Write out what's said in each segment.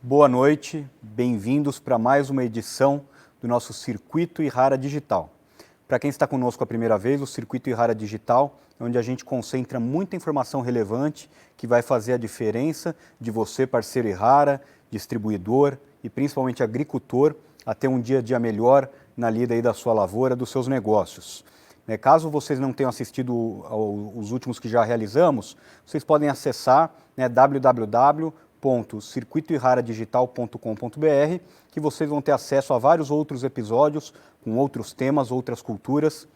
Boa noite, bem-vindos para mais uma edição do nosso Circuito Ihara Digital. Para quem está conosco a primeira vez, o Circuito Ihara Digital é onde a gente concentra muita informação relevante que vai fazer a diferença de você, parceiro Ihara, distribuidor e principalmente agricultor, a ter um dia a dia melhor na lida aí da sua lavoura, dos seus negócios. Caso vocês não tenham assistido os últimos que já realizamos, vocês podem acessar www.circuitoiharadigital.com.br, que vocês vão ter acesso a vários outros episódios com outros temas, outras culturas,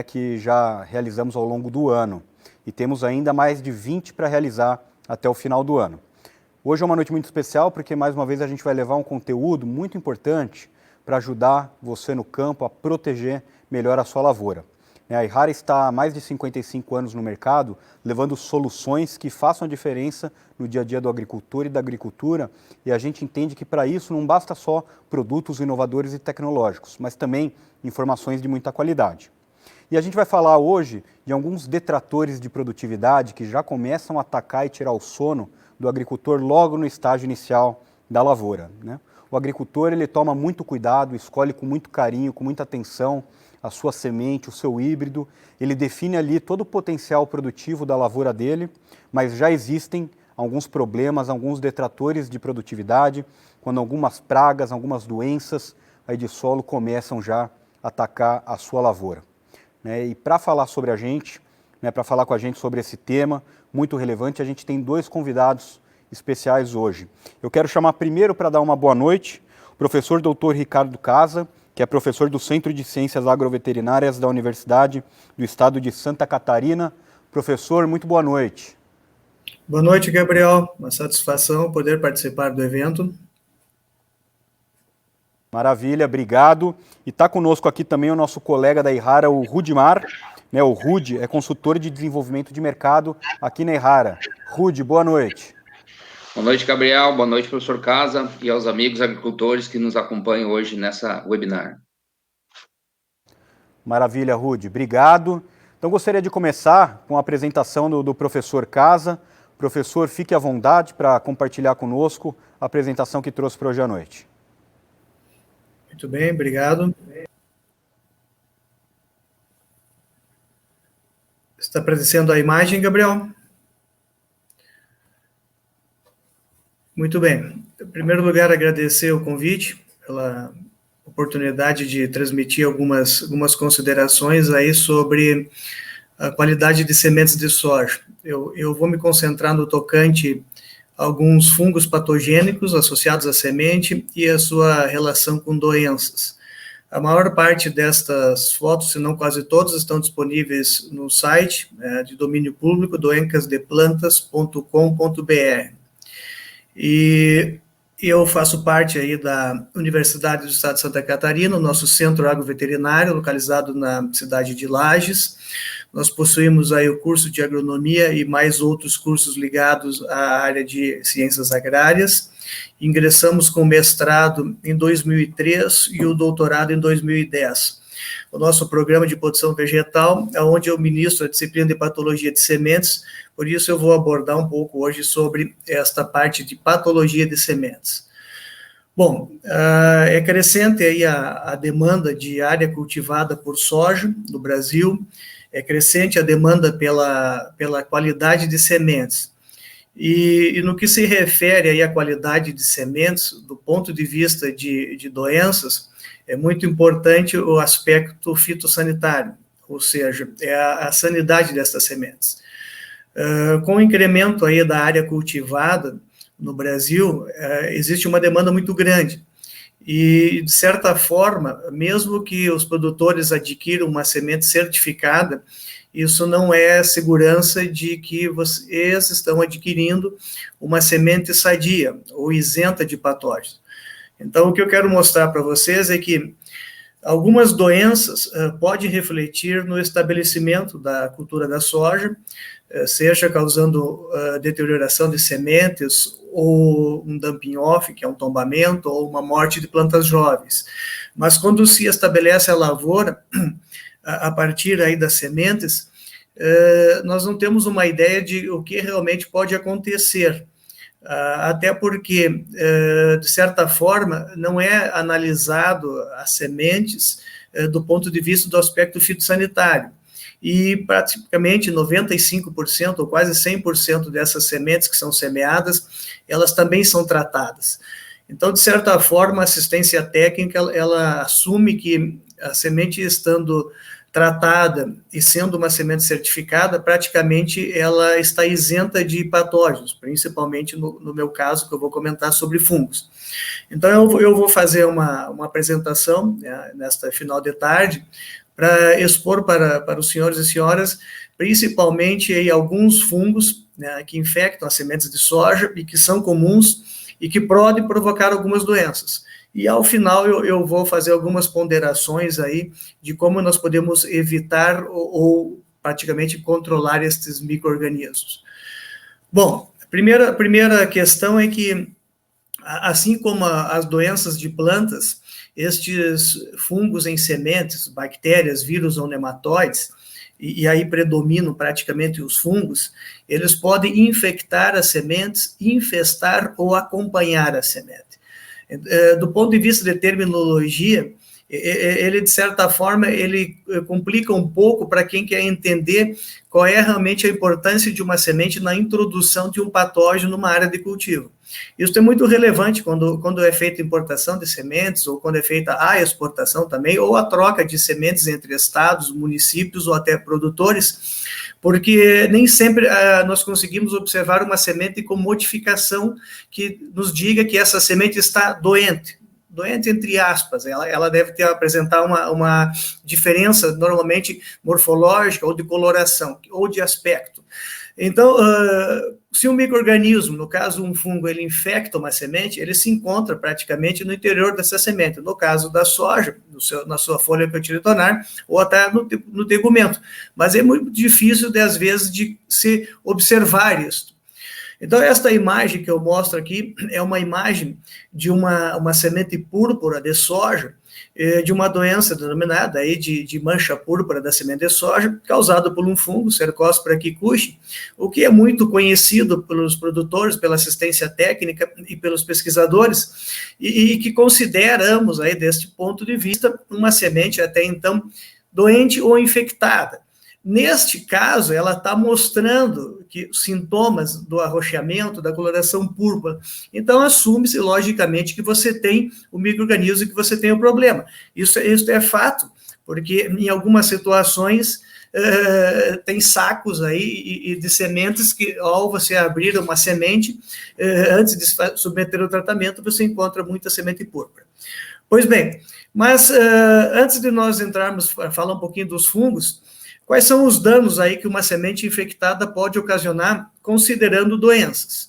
que já realizamos ao longo do ano. E temos ainda mais de 20 para realizar até o final do ano. Hoje é uma noite muito especial porque, mais uma vez, a gente vai levar um conteúdo muito importante para ajudar você no campo a proteger melhor a sua lavoura. A Ihara está há mais de 55 anos no mercado, levando soluções que façam a diferença no dia a dia do agricultor e da agricultura, e a gente entende que para isso não basta só produtos inovadores e tecnológicos, mas também informações de muita qualidade. E a gente vai falar hoje de alguns detratores de produtividade que já começam a atacar e tirar o sono do agricultor logo no estágio inicial da lavoura. O agricultor ele toma muito cuidado, escolhe com muito carinho, com muita atenção a sua semente, o seu híbrido, ele define ali todo o potencial produtivo da lavoura dele, mas já existem alguns problemas, alguns detratores de produtividade, quando algumas pragas, algumas doenças aí de solo começam já a atacar a sua lavoura. E para falar sobre a gente, para falar com a gente sobre esse tema muito relevante, a gente tem dois convidados especiais hoje. Eu quero chamar primeiro para dar uma boa noite o professor Dr. Ricardo Casa, que é professor do Centro de Ciências Agroveterinárias da Universidade do Estado de Santa Catarina. Professor, muito boa noite. Boa noite, Gabriel. Uma satisfação poder participar do evento. Maravilha, obrigado. E está conosco aqui também o nosso colega da Ihara, o Rudimar. O Rudi é consultor de desenvolvimento de mercado aqui na Ihara. Rudi, boa noite. Boa noite, Gabriel. Boa noite, professor Casa, e aos amigos agricultores que nos acompanham hoje nessa webinar. Maravilha, Rudi. Obrigado. Então, gostaria de começar com a apresentação do professor Casa. Professor, fique à vontade para compartilhar conosco a apresentação que trouxe para hoje à noite. Muito bem, obrigado. Está aparecendo a imagem, Gabriel? Muito bem. Em primeiro lugar, agradecer o convite, pela oportunidade de transmitir algumas considerações aí sobre a qualidade de sementes de soja. Eu vou me concentrar no tocante a alguns fungos patogênicos associados à semente e a sua relação com doenças. A maior parte destas fotos, se não quase todas, estão disponíveis no site de domínio público doencasdeplantas.com.br. E eu faço parte aí da Universidade do Estado de Santa Catarina, o nosso centro agroveterinário, localizado na cidade de Lages. Nós possuímos aí o curso de agronomia e mais outros cursos ligados à área de ciências agrárias. Ingressamos com o mestrado em 2003 e o doutorado em 2010. O nosso programa de produção vegetal, onde eu ministro a disciplina de patologia de sementes, por isso eu vou abordar um pouco hoje sobre esta parte de patologia de sementes. Bom, é crescente aí a demanda de área cultivada por soja no Brasil, é crescente a demanda pela qualidade de sementes. E no que se refere aí à qualidade de sementes, do ponto de vista de doenças, é muito importante o aspecto fitossanitário, ou seja, é a sanidade dessas sementes. Com o incremento aí da área cultivada no Brasil, existe uma demanda muito grande. E, de certa forma, mesmo que os produtores adquiram uma semente certificada, isso não é segurança de que vocês estão adquirindo uma semente sadia ou isenta de patógenos. Então, o que eu quero mostrar para vocês é que algumas doenças podem refletir no estabelecimento da cultura da soja, seja causando deterioração de sementes, ou um dumping off, que é um tombamento, ou uma morte de plantas jovens. Mas quando se estabelece a lavoura, a partir aí das sementes, nós não temos uma ideia de o que realmente pode acontecer. até porque, de certa forma, não é analisado as sementes do ponto de vista do aspecto fitossanitário. E praticamente 95% ou quase 100% dessas sementes que são semeadas, elas também são tratadas. Então, de certa forma, a assistência técnica, ela assume que a semente estando tratada e sendo uma semente certificada, praticamente ela está isenta de patógenos, principalmente no meu caso, que eu vou comentar sobre fungos. Então, eu vou fazer uma apresentação, né, nesta final de tarde, para expor para os senhores e senhoras, principalmente aí, alguns fungos, né, que infectam as sementes de soja e que são comuns e que podem provocar algumas doenças. E, ao final, eu vou fazer algumas ponderações aí de como nós podemos evitar ou praticamente controlar estes micro-organismos. Bom, a primeira questão é que, assim como as doenças de plantas, estes fungos em sementes, bactérias, vírus ou nematóides, e aí predominam praticamente os fungos, eles podem infectar as sementes, infestar ou acompanhar a semente. Do ponto de vista de terminologia, ele, de certa forma, ele complica um pouco para quem quer entender qual é realmente a importância de uma semente na introdução de um patógeno numa área de cultivo. Isso é muito relevante quando é feita a importação de sementes, ou quando é feita a exportação também, ou a troca de sementes entre estados, municípios ou até produtores, porque nem sempre nós conseguimos observar uma semente com modificação que nos diga que essa semente está doente entre aspas, ela deve apresentar uma diferença, normalmente, morfológica, ou de coloração, ou de aspecto. Então, se um micro-organismo, no caso um fungo, ele infecta uma semente, ele se encontra praticamente no interior dessa semente, no caso da soja, na sua folha cotidianar, ou até no tegumento. Mas é muito difícil, às vezes, de se observar isso. Então, esta imagem que eu mostro aqui é uma imagem de uma semente púrpura de soja, de uma doença denominada aí de mancha púrpura da semente de soja, causada por um fungo, Cercospora kikuchi, o que é muito conhecido pelos produtores, pela assistência técnica e pelos pesquisadores, e que consideramos, aí, deste ponto de vista, uma semente até então doente ou infectada. Neste caso, ela está mostrando que sintomas do arroxeamento, da coloração púrpura. Então, assume-se, logicamente, que você tem o micro-organismo e que você tem o problema. Isso é fato, porque em algumas situações tem sacos aí de sementes que, ao você abrir uma semente, antes de submeter o tratamento, você encontra muita semente púrpura. Pois bem, mas antes de nós entrarmos a falar um pouquinho dos fungos, quais são os danos aí que uma semente infectada pode ocasionar, considerando doenças?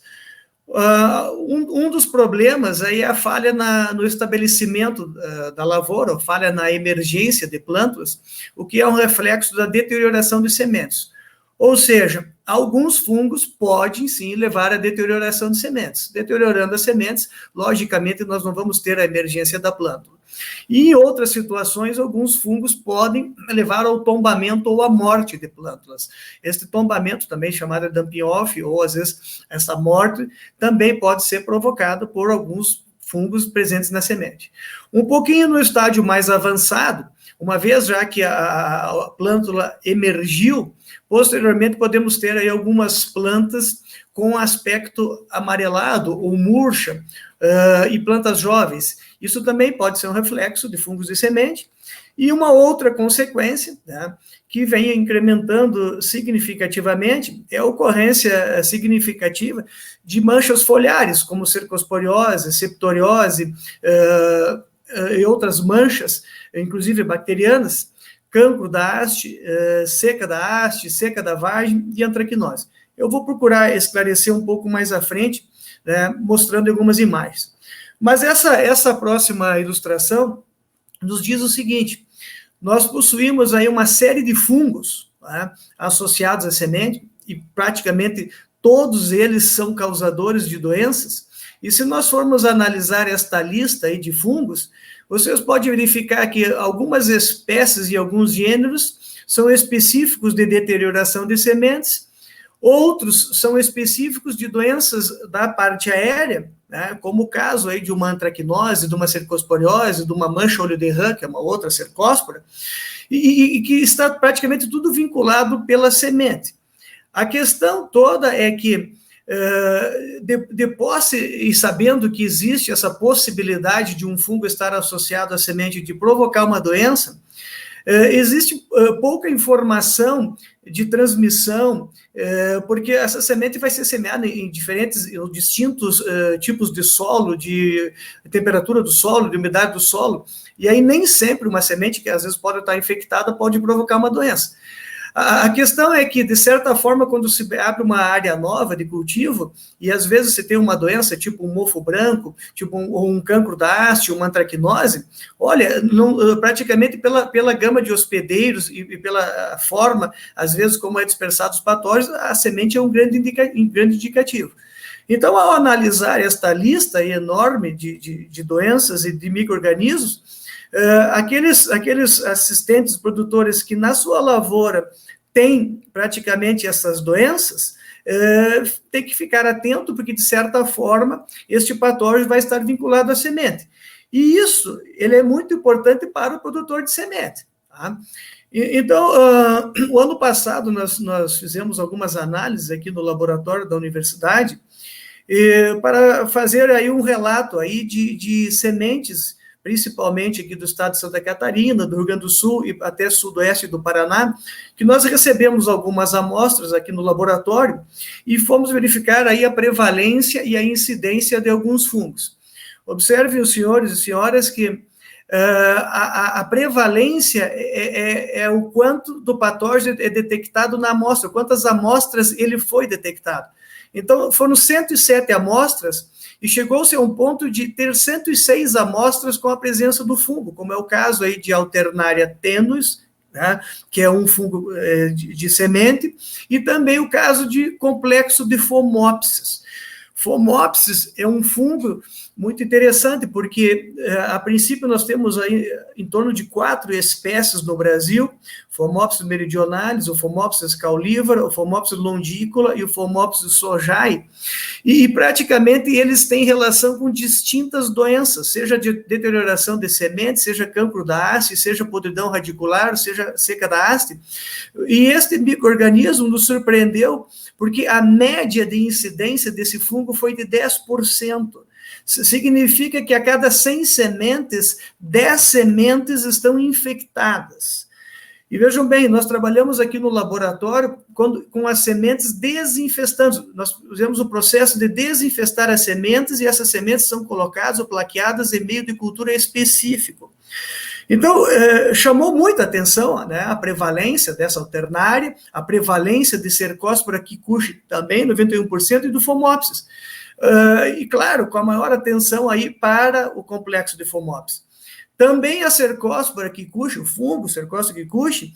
Um dos problemas aí é a falha no estabelecimento da lavoura, ou falha na emergência de plântulas, o que é um reflexo da deterioração de sementes. Ou seja, alguns fungos podem, sim, levar à deterioração de sementes. Deteriorando as sementes, logicamente, nós não vamos ter a emergência da plântula. E em outras situações, alguns fungos podem levar ao tombamento ou à morte de plântulas. Este tombamento, também chamado de dumping off, ou às vezes essa morte, também pode ser provocado por alguns fungos presentes na semente. Um pouquinho no estágio mais avançado, uma vez já que a plântula emergiu, posteriormente podemos ter aí algumas plantas com aspecto amarelado ou murcha, e plantas jovens. Isso também pode ser um reflexo de fungos de semente. E uma outra consequência, né, que vem incrementando significativamente é a ocorrência significativa de manchas foliares, como cercosporiose, septoriose e outras manchas, inclusive bacterianas, cancro da haste, seca da haste, seca da vagem e antracnose. Eu vou procurar esclarecer um pouco mais à frente, né, mostrando algumas imagens. Mas essa próxima ilustração nos diz o seguinte: nós possuímos aí uma série de fungos, né, associados à semente, e praticamente todos eles são causadores de doenças. E se nós formos analisar esta lista aí de fungos, vocês podem verificar que algumas espécies e alguns gêneros são específicos de deterioração de sementes, Outros são específicos de doenças da parte aérea, né, como o caso aí de uma antracnose, de uma cercosporiose, de uma mancha-olho de rã, que é uma outra cercóspora, e que está praticamente tudo vinculado pela semente. A questão toda é que, de posse e sabendo que existe essa possibilidade de um fungo estar associado à semente de provocar uma doença, existe pouca informação de transmissão, porque essa semente vai ser semeada em distintos tipos de solo, de temperatura do solo, de umidade do solo, e aí nem sempre uma semente que às vezes pode estar infectada pode provocar uma doença. A questão é que, de certa forma, quando se abre uma área nova de cultivo, e às vezes você tem uma doença, tipo um mofo branco, tipo um cancro da haste, uma antracnose, olha, praticamente pela gama de hospedeiros e pela forma, às vezes, como é dispersado os patógenos, a semente é um grande indicativo. Então, ao analisar esta lista enorme de doenças e de micro-organismos, aqueles assistentes produtores que na sua lavoura têm praticamente essas doenças, tem que ficar atento, porque de certa forma este patógeno vai estar vinculado à semente. E isso ele é muito importante para o produtor de semente. Tá? Então, o ano passado nós fizemos algumas análises aqui no laboratório da universidade para fazer aí um relato aí de sementes, principalmente aqui do estado de Santa Catarina, do Rio Grande do Sul e até sudoeste do Paraná, que nós recebemos algumas amostras aqui no laboratório e fomos verificar aí a prevalência e a incidência de alguns fungos. Observem os senhores e senhoras que a prevalência é o quanto do patógeno é detectado na amostra, quantas amostras ele foi detectado. Então, foram 107 amostras, e chegou-se a um ponto de ter 106 amostras com a presença do fungo, como é o caso aí de Alternaria tenuis, né, que é um fungo de semente, e também o caso de complexo de Phomopsis. Phomopsis é um fungo muito interessante, porque, a princípio, nós temos aí em torno de 4 espécies no Brasil: Phomopsis meridionalis, o Phomopsis caulívara, o Phomopsis longicola e o Phomopsis sojai, e praticamente eles têm relação com distintas doenças, seja de deterioração de semente, seja cancro da haste, seja podridão radicular, seja seca da haste, e este micro-organismo nos surpreendeu, porque a média de incidência desse fungo foi de 10%. Significa que a cada 100 sementes, 10 sementes estão infectadas. E vejam bem, nós trabalhamos aqui no laboratório com as sementes desinfestando. Nós fizemos o processo de desinfestar as sementes, e essas sementes são colocadas ou plaqueadas em meio de cultura específico. Então, chamou muita atenção, né, a prevalência dessa alternária, a prevalência de Cercospora kikuchi também, 91%, e do Phomopsis. E, claro, com a maior atenção aí para o complexo de Phomopsis. Também a Cercospora kikuchi, o fungo Cercospora kikuchi,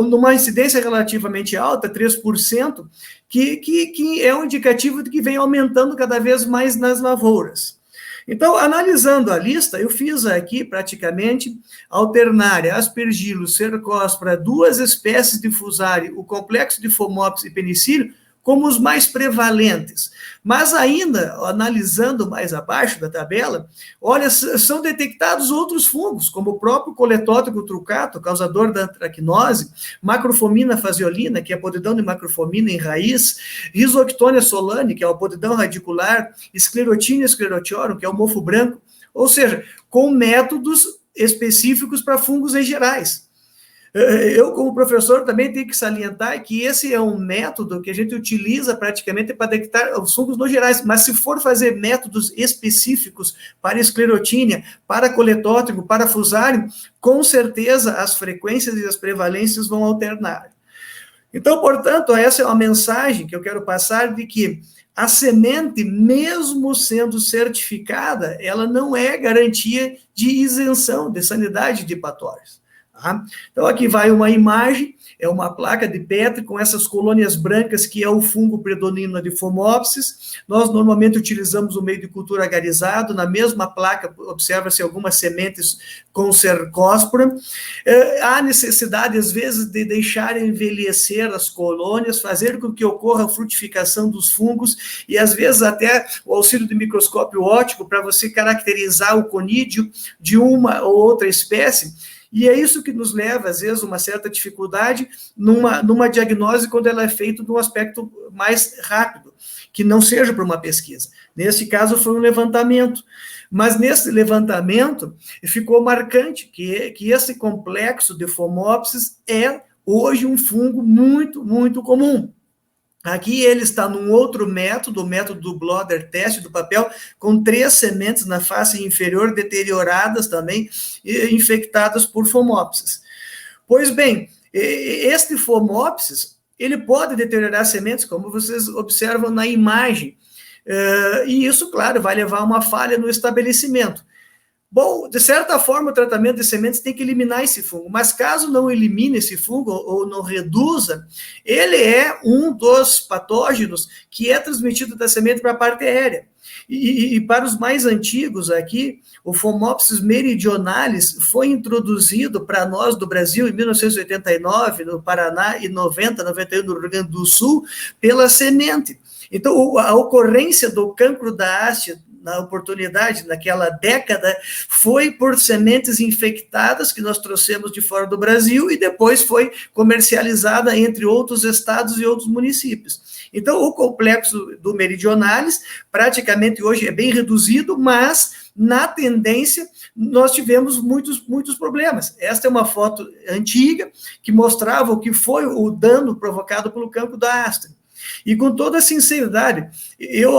numa incidência relativamente alta, 3%, que é um indicativo de que vem aumentando cada vez mais nas lavouras. Então, analisando a lista, eu fiz aqui praticamente Alternaria, Aspergillus, Cercospora, 2 espécies de Fusarium, o complexo de Phomopsis e Penicillium, como os mais prevalentes. Mas ainda, analisando mais abaixo da tabela, olha, são detectados outros fungos, como o próprio Coletótrico trucato, causador da antracnose, Macrofomina faseolina, que é a podridão de macrofomina em raiz, Rhizoctonia solani, que é a podridão radicular, Sclerotinia sclerotiorum, que é o mofo branco, ou seja, com métodos específicos para fungos em gerais. Eu, como professor, também tenho que salientar que esse é um método que a gente utiliza praticamente para detectar os fungos no gerais, mas se for fazer métodos específicos para esclerotínia, para coletótrico, para Fusarium, com certeza as frequências e as prevalências vão alternar. Então, portanto, essa é uma mensagem que eu quero passar, de que a semente, mesmo sendo certificada, ela não é garantia de isenção de sanidade de patógenos. Tá? Então, aqui vai uma imagem, é uma placa de Petri com essas colônias brancas, que é o fungo predominante de Phomopsis. Nós normalmente utilizamos o meio de cultura agarizado. Na mesma placa, observa-se algumas sementes com cercóspora. Há necessidade, às vezes, de deixar envelhecer as colônias, fazer com que ocorra a frutificação dos fungos, e às vezes até o auxílio de microscópio óptico para você caracterizar o conídeo de uma ou outra espécie. E é isso que nos leva, às vezes, uma certa dificuldade numa diagnose quando ela é feita de um aspecto mais rápido, que não seja para uma pesquisa. Nesse caso, foi um levantamento. Mas nesse levantamento, ficou marcante que esse complexo de Phomopsis é, hoje, um fungo muito, muito comum. Aqui ele está num outro método, o método do Bloder teste do papel, com 3 sementes na face inferior deterioradas também, infectadas por Phomopsis. Pois bem, este Phomopsis, ele pode deteriorar sementes, como vocês observam na imagem, e isso, claro, vai levar a uma falha no estabelecimento. Bom, de certa forma, o tratamento de sementes tem que eliminar esse fungo, mas caso não elimine esse fungo ou não reduza, ele é um dos patógenos que é transmitido da semente para a parte aérea. E para os mais antigos aqui, o Phomopsis meridionalis foi introduzido para nós do Brasil em 1989, no Paraná, e 90, 91 no Rio Grande do Sul, pela semente. Então, a ocorrência do cancro da haste na oportunidade, naquela década, foi por sementes infectadas que nós trouxemos de fora do Brasil e depois foi comercializada entre outros estados e outros municípios. Então, o complexo do meridionalis, praticamente hoje é bem reduzido, mas na tendência nós tivemos muitos problemas. Esta é uma foto antiga que mostrava o que foi o dano provocado pelo cancro da haste. E com toda sinceridade, eu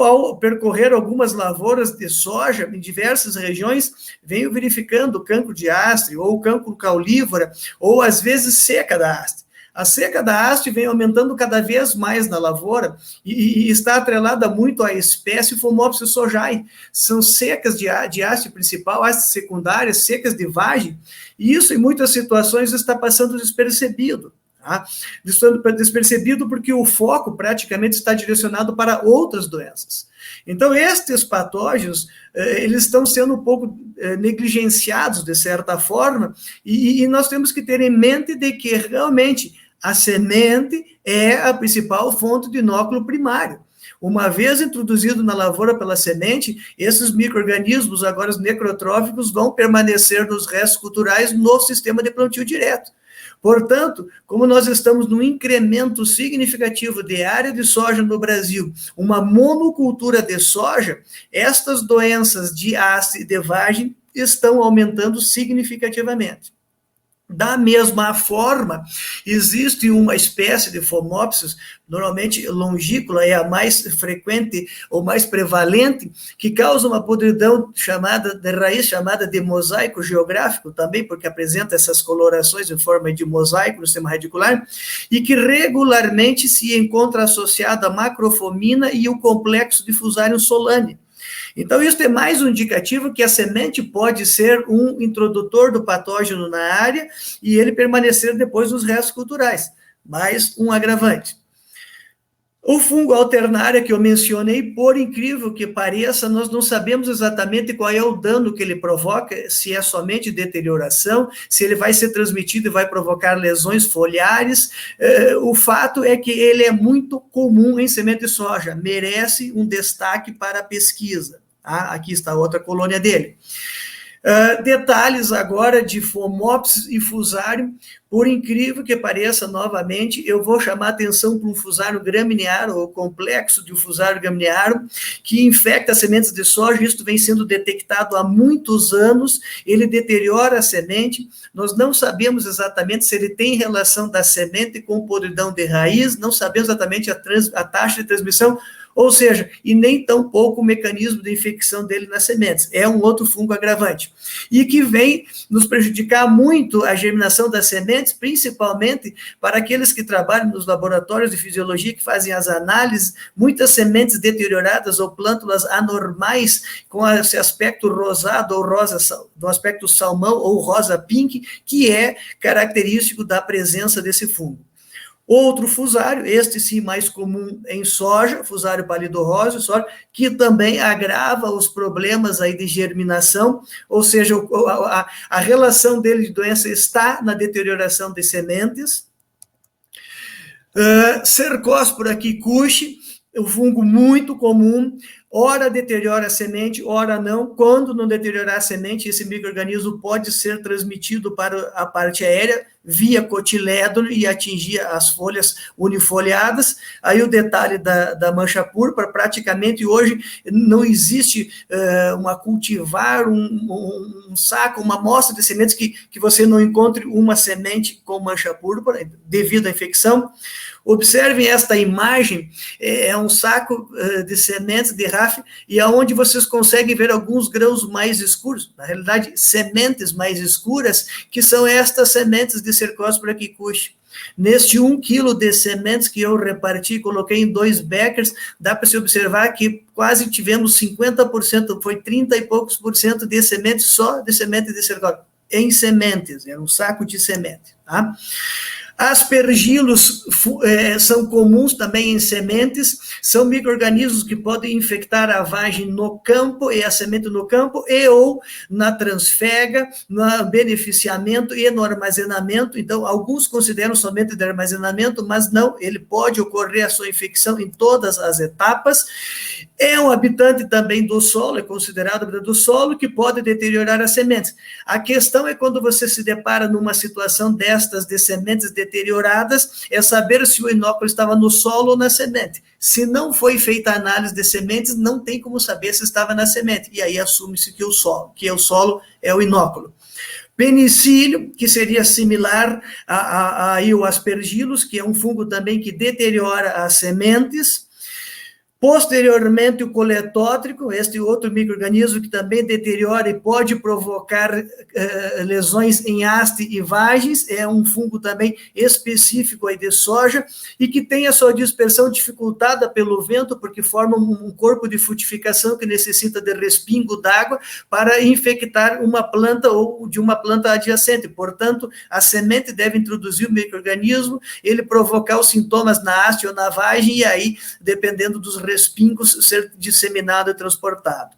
ao percorrer algumas lavouras de soja em diversas regiões, venho verificando o cancro de haste, ou o cancro caulívora, ou às vezes seca da haste. A seca da haste vem aumentando cada vez mais na lavoura e está atrelada muito à espécie Phomopsis sojai. São secas de haste principal, haste secundária, secas de vagem, e isso em muitas situações está passando despercebido. Tá? Despercebido porque o foco praticamente está direcionado para outras doenças. Então, estes patógenos, eles estão sendo um pouco negligenciados, de certa forma, e nós temos que ter em mente de que, realmente, a semente é a principal fonte de inóculo primário. Uma vez introduzido na lavoura pela semente, esses micro-organismos, agora os necrotróficos, vão permanecer nos restos culturais no sistema de plantio direto. Portanto, como nós estamos num incremento significativo de área de soja no Brasil, uma monocultura de soja, estas doenças de haste e de vagem estão aumentando significativamente. Da mesma forma, existe uma espécie de Phomopsis, normalmente longícula, é a mais frequente ou mais prevalente, que causa uma podridão de raiz chamada de mosaico geográfico, também porque apresenta essas colorações em forma de mosaico no sistema radicular, e que regularmente se encontra associada à macrofomina e o complexo de Fusarium solane. Então, isso é mais um indicativo que a semente pode ser um introdutor do patógeno na área e ele permanecer depois nos restos culturais. Mais um agravante. O fungo alternária que eu mencionei, por incrível que pareça, nós não sabemos exatamente qual é o dano que ele provoca, se é somente deterioração, se ele vai ser transmitido e vai provocar lesões foliares. O fato é que ele é muito comum em semente de soja, merece um destaque para a pesquisa. Aqui está a outra colônia dele. Detalhes agora de Phomopsis e Fusarium. Por incrível que pareça, novamente, eu vou chamar a atenção para um Fusarium graminearum, ou complexo de Fusarium graminearum, que infecta sementes de soja. Isso vem sendo detectado há muitos anos, ele deteriora a semente. Nós não sabemos exatamente se ele tem relação da semente com podridão de raiz, não sabemos exatamente a taxa de transmissão. ou seja, e nem tão pouco o mecanismo de infecção dele nas sementes. É um outro fungo agravante. E que vem nos prejudicar muito a germinação das sementes, principalmente para aqueles que trabalham nos laboratórios de fisiologia, que fazem as análises, muitas sementes deterioradas ou plântulas anormais, com esse aspecto rosado ou rosa, do aspecto salmão ou rosa pink, que é característico da presença desse fungo. Outro fusário, este sim mais comum em soja, fusário palidorróseo, soja, que também agrava os problemas aí de germinação, ou seja, a relação dele de doença está na deterioração de sementes. Cercospora kikuchi, um fungo muito comum, ora deteriora a semente, ora não. Quando não deteriorar a semente, esse micro-organismo pode ser transmitido para a parte aérea via cotilédone e atingir as folhas unifoliadas. Aí o detalhe da mancha púrpura, praticamente hoje não existe cultivar um saco, uma amostra de sementes que você não encontre uma semente com mancha púrpura devido à infecção. Observem esta imagem, é um saco de sementes de RAF, e aonde vocês conseguem ver alguns grãos mais escuros, na realidade, sementes mais escuras, que são estas sementes de Cercospora kikuchi. Neste 1 quilo de sementes que eu reparti, coloquei em 2 beckers, dá para se observar que quase tivemos 50%, foi 30 e poucos por cento de sementes, só de semente de Cercospora, em sementes, era um saco de semente, tá? Aspergilos são comuns também em sementes, são micro-organismos que podem infectar a vagem no campo e a semente no campo e ou na transfega, no beneficiamento e no armazenamento. Então, alguns consideram somente de armazenamento, mas não, ele pode ocorrer a sua infecção em todas as etapas. É um habitante também do solo, é considerado habitante do solo, que pode deteriorar as sementes. A questão é quando você se depara numa situação destas de sementes deterioradas, é saber se o inóculo estava no solo ou na semente. Se não foi feita a análise de sementes, não tem como saber se estava na semente. E aí assume-se que o solo é o inóculo. Penicílio, que seria similar ao aspergillus, que é um fungo também que deteriora as sementes. Posteriormente, o coletótrico, este outro micro-organismo que também deteriora e pode provocar lesões em haste e vagens, é um fungo também específico aí de soja, e que tem a sua dispersão dificultada pelo vento, porque forma um corpo de frutificação que necessita de respingo d'água para infectar uma planta ou de uma planta adjacente. Portanto, a semente deve introduzir o micro-organismo, ele provocar os sintomas na haste ou na vagem, e aí, dependendo dos respingos, ser disseminado e transportado.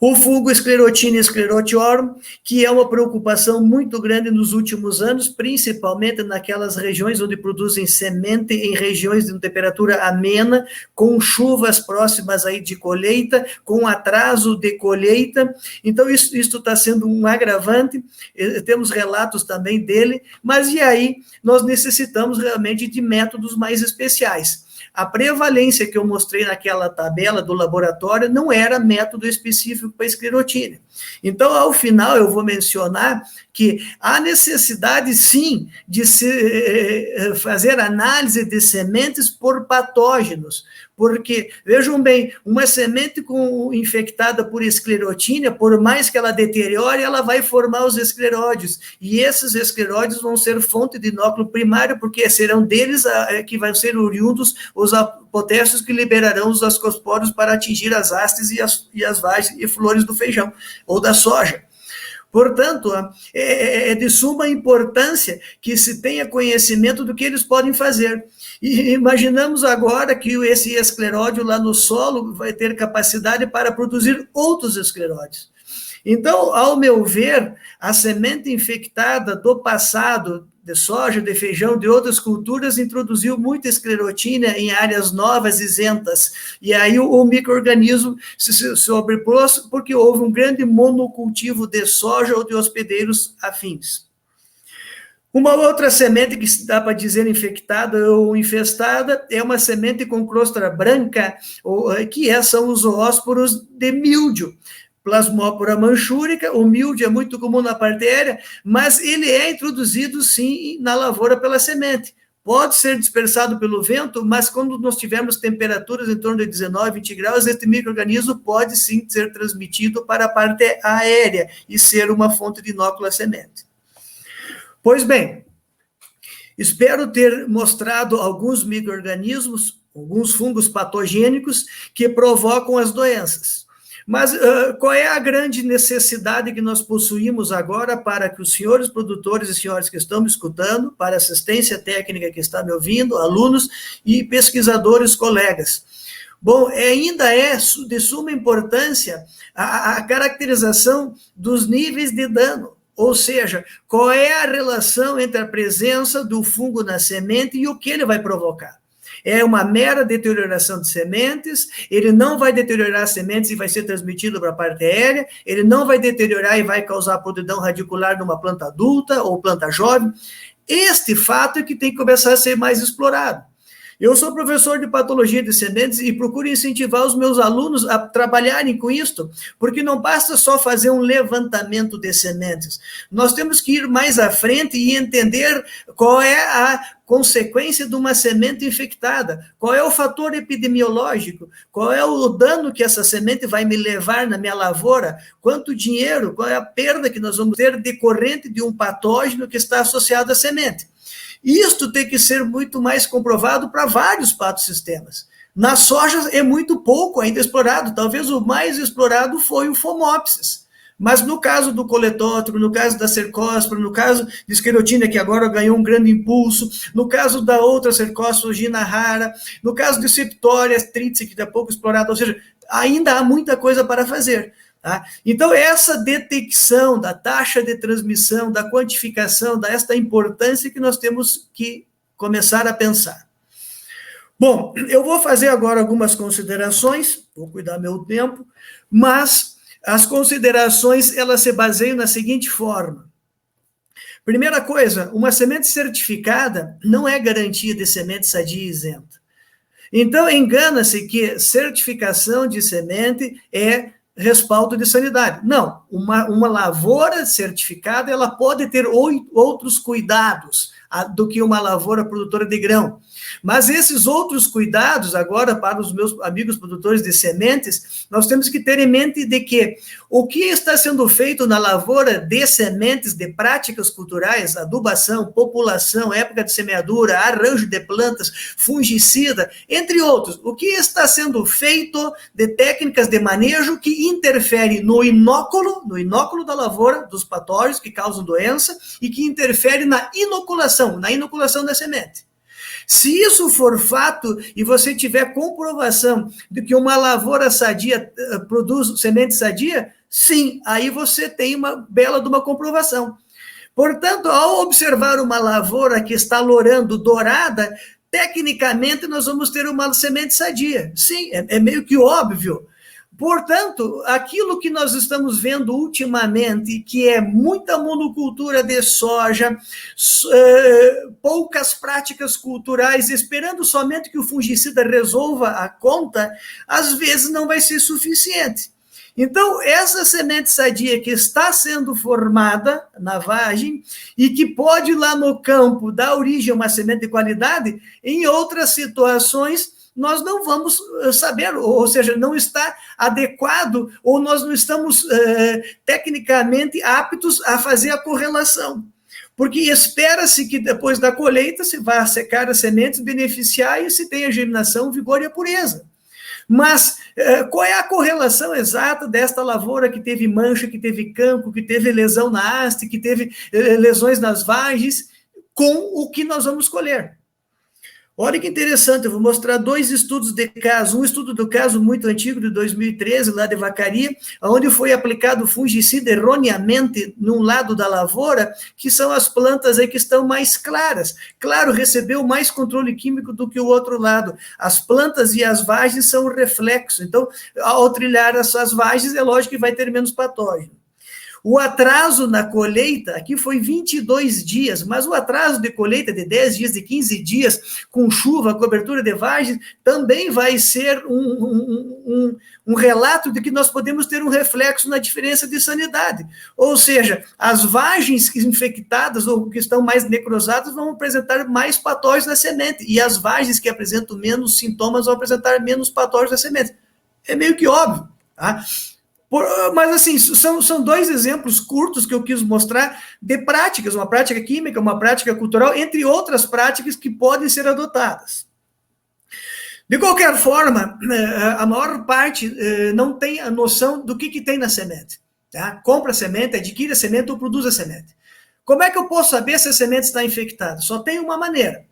O fungo Sclerotinia sclerotiorum, que é uma preocupação muito grande nos últimos anos, principalmente naquelas regiões onde produzem semente, em regiões de temperatura amena, com chuvas próximas aí de colheita, com atraso de colheita. Então, isso está sendo um agravante, temos relatos também dele, mas e aí nós necessitamos realmente de métodos mais especiais. A prevalência que eu mostrei naquela tabela do laboratório não era método específico para esclerotínia. Então, ao final, eu vou mencionar que há necessidade, sim, de se fazer análise de sementes por patógenos, porque, vejam bem, uma semente infectada por esclerotínia, por mais que ela deteriore, ela vai formar os escleródios, e esses escleródios vão ser fonte de inóculo primário, porque serão deles que vão ser oriundos os potéssios que liberarão os ascosporos para atingir as hastes e as vagens e flores do feijão, ou da soja. Portanto, é de suma importância que se tenha conhecimento do que eles podem fazer. E imaginamos agora que esse escleródio lá no solo vai ter capacidade para produzir outros escleródios. Então, ao meu ver, a semente infectada do passado, de soja, de feijão, de outras culturas, introduziu muita esclerotínia em áreas novas, isentas. E aí o micro-organismo se sobrepôs porque houve um grande monocultivo de soja ou de hospedeiros afins. Uma outra semente que dá para dizer infectada ou infestada é uma semente com crosta branca, que são os zoósporos de míldio. Plasmópora manchúrica, o míldio é muito comum na parte aérea, mas ele é introduzido, sim, na lavoura pela semente. pode ser dispersado pelo vento, mas quando nós tivermos temperaturas em torno de 19, 20 graus, este micro-organismo pode sim ser transmitido para a parte aérea e ser uma fonte de inócula semente. Pois bem, espero ter mostrado alguns micro-organismos, alguns fungos patogênicos que provocam as doenças. Mas qual é a grande necessidade que nós possuímos agora para que os senhores produtores e senhores que estão me escutando, para a assistência técnica que está me ouvindo, alunos e pesquisadores, colegas? Bom, ainda é de suma importância a caracterização dos níveis de dano, ou seja, qual é a relação entre a presença do fungo na semente e o que ele vai provocar. É uma mera deterioração de sementes, ele não vai deteriorar as sementes e vai ser transmitido para a parte aérea, ele não vai deteriorar e vai causar podridão radicular numa planta adulta ou planta jovem. Este fato é que tem que começar a ser mais explorado. Eu sou professor de patologia de sementes e procuro incentivar os meus alunos a trabalharem com isto, porque não basta só fazer um levantamento de sementes. Nós temos que ir mais à frente e entender qual é a consequência de uma semente infectada, qual é o fator epidemiológico, qual é o dano que essa semente vai me levar na minha lavoura, quanto dinheiro, qual é a perda que nós vamos ter decorrente de um patógeno que está associado à semente. Isto tem que ser muito mais comprovado para vários patossistemas. Na soja é muito pouco ainda explorado, talvez o mais explorado foi o Phomopsis. Mas no caso do coletótropo, no caso da cercóspora, no caso de esclerotina, que agora ganhou um grande impulso, no caso da outra cercóspora, gina rara, no caso de Septoria tritis, que está pouco explorado, ou seja, ainda há muita coisa para fazer. Tá? Então, essa detecção da taxa de transmissão, da quantificação, desta importância que nós temos que começar a pensar. Bom, eu vou fazer agora algumas considerações, vou cuidar meu tempo, mas as considerações, elas se baseiam na seguinte forma. Primeira coisa, uma semente certificada não é garantia de semente sadia e isenta. Então, engana-se que certificação de semente é respaldo de sanidade. Não, uma lavoura certificada, ela pode ter outros cuidados do que uma lavoura produtora de grão. Mas esses outros cuidados, agora, para os meus amigos produtores de sementes, nós temos que ter em mente de que o que está sendo feito na lavoura de sementes, de práticas culturais, adubação, população, época de semeadura, arranjo de plantas, fungicida, entre outros, o que está sendo feito de técnicas de manejo que interfere no inóculo da lavoura, dos patógenos que causam doença, e que interfere na inoculação da semente. Se isso for fato e você tiver comprovação de que uma lavoura sadia produz semente sadia, sim, aí você tem uma bela de uma comprovação. Portanto, ao observar uma lavoura que está lourando dourada, tecnicamente nós vamos ter uma semente sadia. Sim, é meio que óbvio. Portanto, aquilo que nós estamos vendo ultimamente, que é muita monocultura de soja, poucas práticas culturais, esperando somente que o fungicida resolva a conta, às vezes não vai ser suficiente. Então, essa semente sadia que está sendo formada na vagem e que pode lá no campo dar origem a uma semente de qualidade, em outras situações nós não vamos saber, ou seja, não está adequado, ou nós não estamos tecnicamente aptos a fazer a correlação. Porque espera-se que depois da colheita se vá secar as sementes, beneficiar e se tenha germinação, vigor e a pureza. Mas qual é a correlação exata desta lavoura que teve mancha, que teve cancro, que teve lesão na haste, que teve lesões nas vagens, com o que nós vamos colher? Olha que interessante, eu vou mostrar dois estudos de caso. Um estudo do caso muito antigo, de 2013, lá de Vacaria, onde foi aplicado fungicida erroneamente num lado da lavoura, que são as plantas aí que estão mais claras. Claro, recebeu mais controle químico do que o outro lado. As plantas e as vagens são o reflexo. Então, ao trilhar essas vagens, é lógico que vai ter menos patógeno. O atraso na colheita, aqui foi 22 dias, mas o atraso de colheita de 10 dias, de 15 dias, com chuva, cobertura de vagens, também vai ser um relato de que nós podemos ter um reflexo na diferença de sanidade. Ou seja, as vagens infectadas ou que estão mais necrosadas vão apresentar mais patógenos na semente, e as vagens que apresentam menos sintomas vão apresentar menos patógenos na semente. É meio que óbvio, tá? Mas, assim, são dois exemplos curtos que eu quis mostrar de práticas, uma prática química, uma prática cultural, entre outras práticas que podem ser adotadas. De qualquer forma, a maior parte não tem a noção do que tem na semente. Tá? Compra a semente, adquire a semente ou produz a semente. Como é que eu posso saber se a semente está infectada? Só tem uma maneira.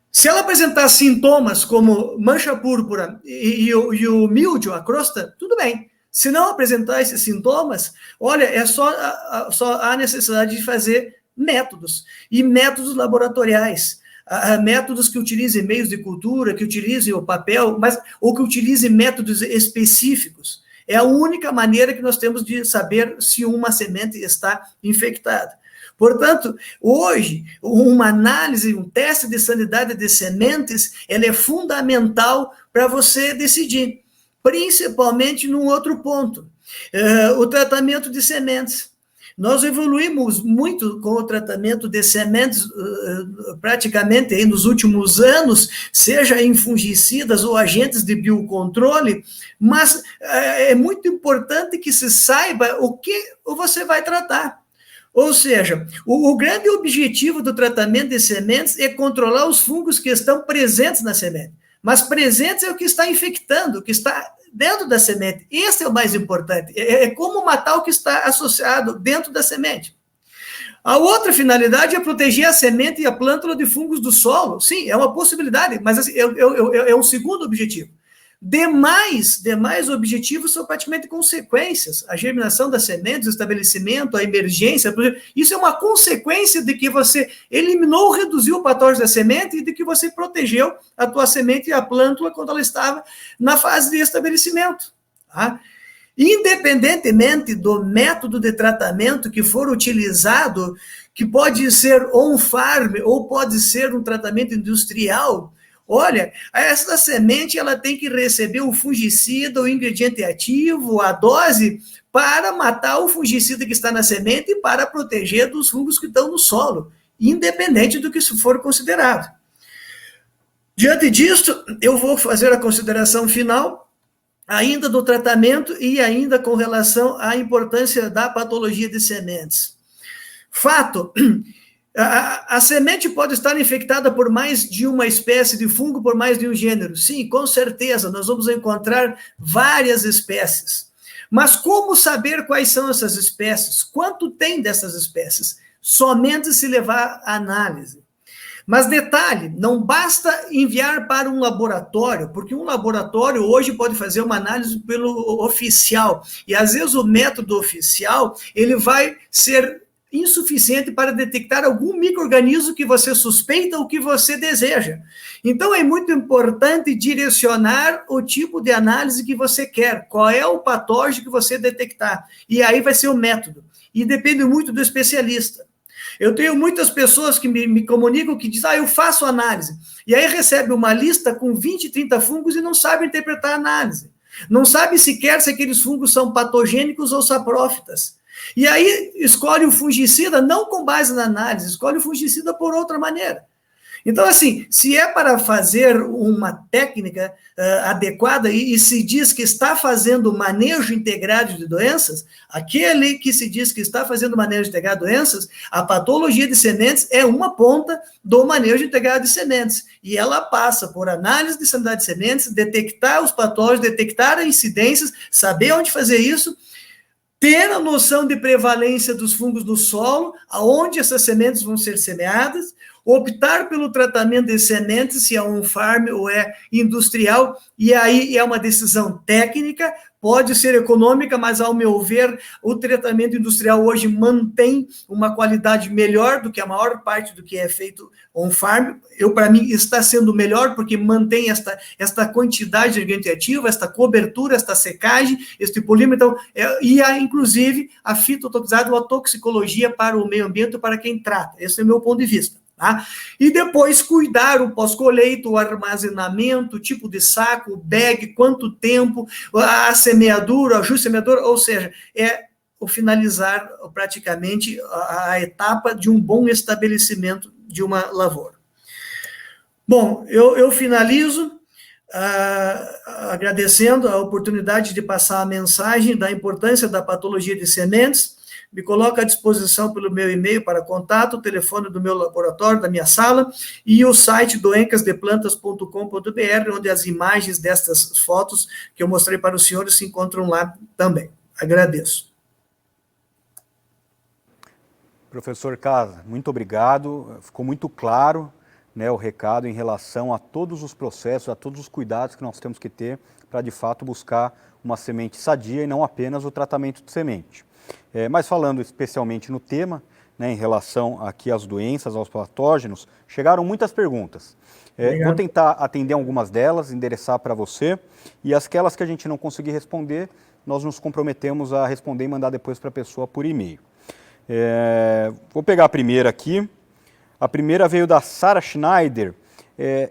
Se ela apresentar sintomas como mancha púrpura e o míldio, a crosta, tudo bem. Se não apresentar esses sintomas, olha, só há necessidade de fazer métodos, e métodos laboratoriais, métodos que utilizem meios de cultura, que utilizem o papel, ou que utilizem métodos específicos. É a única maneira que nós temos de saber se uma semente está infectada. Portanto, hoje, uma análise, um teste de sanidade de sementes, ela é fundamental para você decidir. Principalmente num outro ponto, o tratamento de sementes. Nós evoluímos muito com o tratamento de sementes, praticamente aí nos últimos anos, seja em fungicidas ou agentes de biocontrole, mas é muito importante que se saiba o que você vai tratar. Ou seja, o grande objetivo do tratamento de sementes é controlar os fungos que estão presentes na semente. Mas presentes é o que está infectando, o que está dentro da semente. Esse é o mais importante. É como matar o que está associado dentro da semente. A outra finalidade é proteger a semente e a plântula de fungos do solo. Sim, é uma possibilidade, mas assim, é um segundo objetivo. Demais objetivos são praticamente consequências. A germinação das sementes, o estabelecimento, a emergência, isso é uma consequência de que você eliminou ou reduziu o patógeno da semente e de que você protegeu a tua semente e a plântula quando ela estava na fase de estabelecimento. Tá? Independentemente do método de tratamento que for utilizado, que pode ser on-farm ou pode ser um tratamento industrial, olha, essa semente ela tem que receber o fungicida, o ingrediente ativo, a dose, para matar o fungicida que está na semente e para proteger dos fungos que estão no solo, independente do que isso for considerado. Diante disso, eu vou fazer a consideração final, ainda do tratamento e ainda com relação à importância da patologia de sementes. Fato, a semente pode estar infectada por mais de uma espécie de fungo, por mais de um gênero. Sim, com certeza, nós vamos encontrar várias espécies. Mas como saber quais são essas espécies? Quanto tem dessas espécies? Somente se levar à análise. Mas detalhe, não basta enviar para um laboratório, porque um laboratório hoje pode fazer uma análise pelo oficial, e às vezes o método oficial, ele vai ser insuficiente para detectar algum micro-organismo que você suspeita ou que você deseja. Então, é muito importante direcionar o tipo de análise que você quer, qual é o patógeno que você detectar, e aí vai ser o método, e depende muito do especialista. Eu tenho muitas pessoas que me comunicam que dizem, eu faço análise, e aí recebe uma lista com 20, 30 fungos e não sabe interpretar a análise, não sabe sequer se aqueles fungos são patogênicos ou saprófitas. E aí escolhe o fungicida não com base na análise, escolhe o fungicida por outra maneira. Então, assim, se é para fazer uma técnica adequada e se diz que está fazendo manejo integrado de doenças, aquele que se diz que está fazendo manejo integrado de doenças, a patologia de sementes é uma ponta do manejo integrado de sementes. E ela passa por análise de sanidade de sementes, detectar os patógenos, detectar as incidências, saber onde fazer isso, ter a noção de prevalência dos fungos do solo, aonde essas sementes vão ser semeadas, optar pelo tratamento de sementes, se é on-farm ou é industrial, e aí é uma decisão técnica, pode ser econômica, mas, ao meu ver, o tratamento industrial hoje mantém uma qualidade melhor do que a maior parte do que é feito on-farm. Para mim, está sendo melhor, porque mantém esta quantidade de agente ativo, esta cobertura, esta secagem, este polímero, então, inclusive, a fitotoxicidade ou a toxicologia para o meio ambiente, para quem trata. Esse é o meu ponto de vista. Tá? E depois cuidar o pós-colheita, o armazenamento, o tipo de saco, o bag, quanto tempo, a semeadura, o ajuste semeadura, ou seja, é o finalizar praticamente a etapa de um bom estabelecimento de uma lavoura. Bom, eu finalizo agradecendo a oportunidade de passar a mensagem da importância da patologia de sementes. Me coloco à disposição pelo meu e-mail para contato, o telefone do meu laboratório, da minha sala, e o site doencasdeplantas.com.br, onde as imagens destas fotos que eu mostrei para os senhores se encontram lá também. Agradeço. Professor Casa, muito obrigado. Ficou muito claro, né, o recado em relação a todos os processos, a todos os cuidados que nós temos que ter para, de fato, buscar uma semente sadia e não apenas o tratamento de semente. Mas falando especialmente no tema, né, em relação aqui às doenças, aos patógenos, chegaram muitas perguntas. Vou tentar atender algumas delas, endereçar para você, e aquelas que a gente não conseguir responder, nós nos comprometemos a responder e mandar depois para a pessoa por e-mail. Vou pegar a primeira aqui. A primeira veio da Sarah Schneider.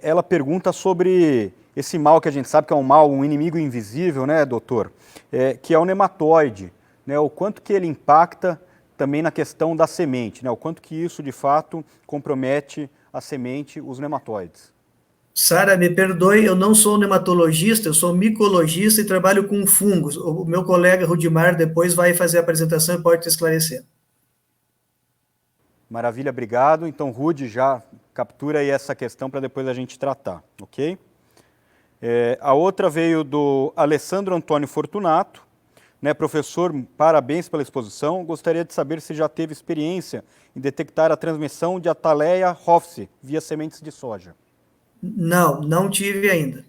Ela pergunta sobre esse mal que a gente sabe que é um mal, um inimigo invisível, né, doutor? Que é o nematóide. Né, o quanto que ele impacta também na questão da semente, né, o quanto que isso, de fato, compromete a semente, os nematóides. Sara, me perdoe, eu não sou nematologista, eu sou micologista e trabalho com fungos. O meu colega Rudimar depois vai fazer a apresentação e pode te esclarecer. Maravilha, obrigado. Então, Rudi, já captura aí essa questão para depois a gente tratar, ok? A outra veio do Alessandro Antônio Fortunato. Né, professor, parabéns pela exposição. Gostaria de saber se já teve experiência em detectar a transmissão de Athaleia roffe via sementes de soja. Não, não tive ainda.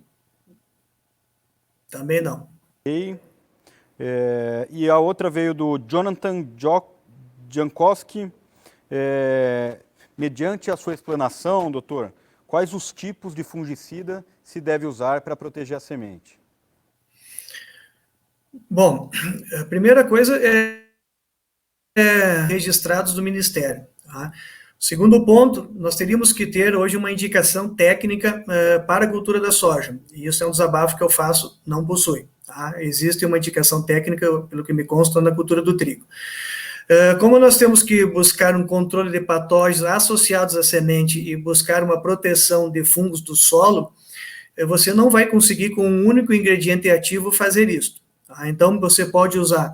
Também não. Okay. E a outra veio do Jonathan Jankowski. Mediante a sua explanação, doutor, quais os tipos de fungicida se deve usar para proteger a semente? Bom, a primeira coisa é registrados do Ministério. Tá? Segundo ponto, nós teríamos que ter hoje uma indicação técnica para a cultura da soja. E isso é um desabafo que eu faço, não possui. Tá? Existe uma indicação técnica, pelo que me consta, na cultura do trigo. Como nós temos que buscar um controle de patógenos associados à semente e buscar uma proteção de fungos do solo, você não vai conseguir com um único ingrediente ativo fazer isso. Tá? Então, você pode usar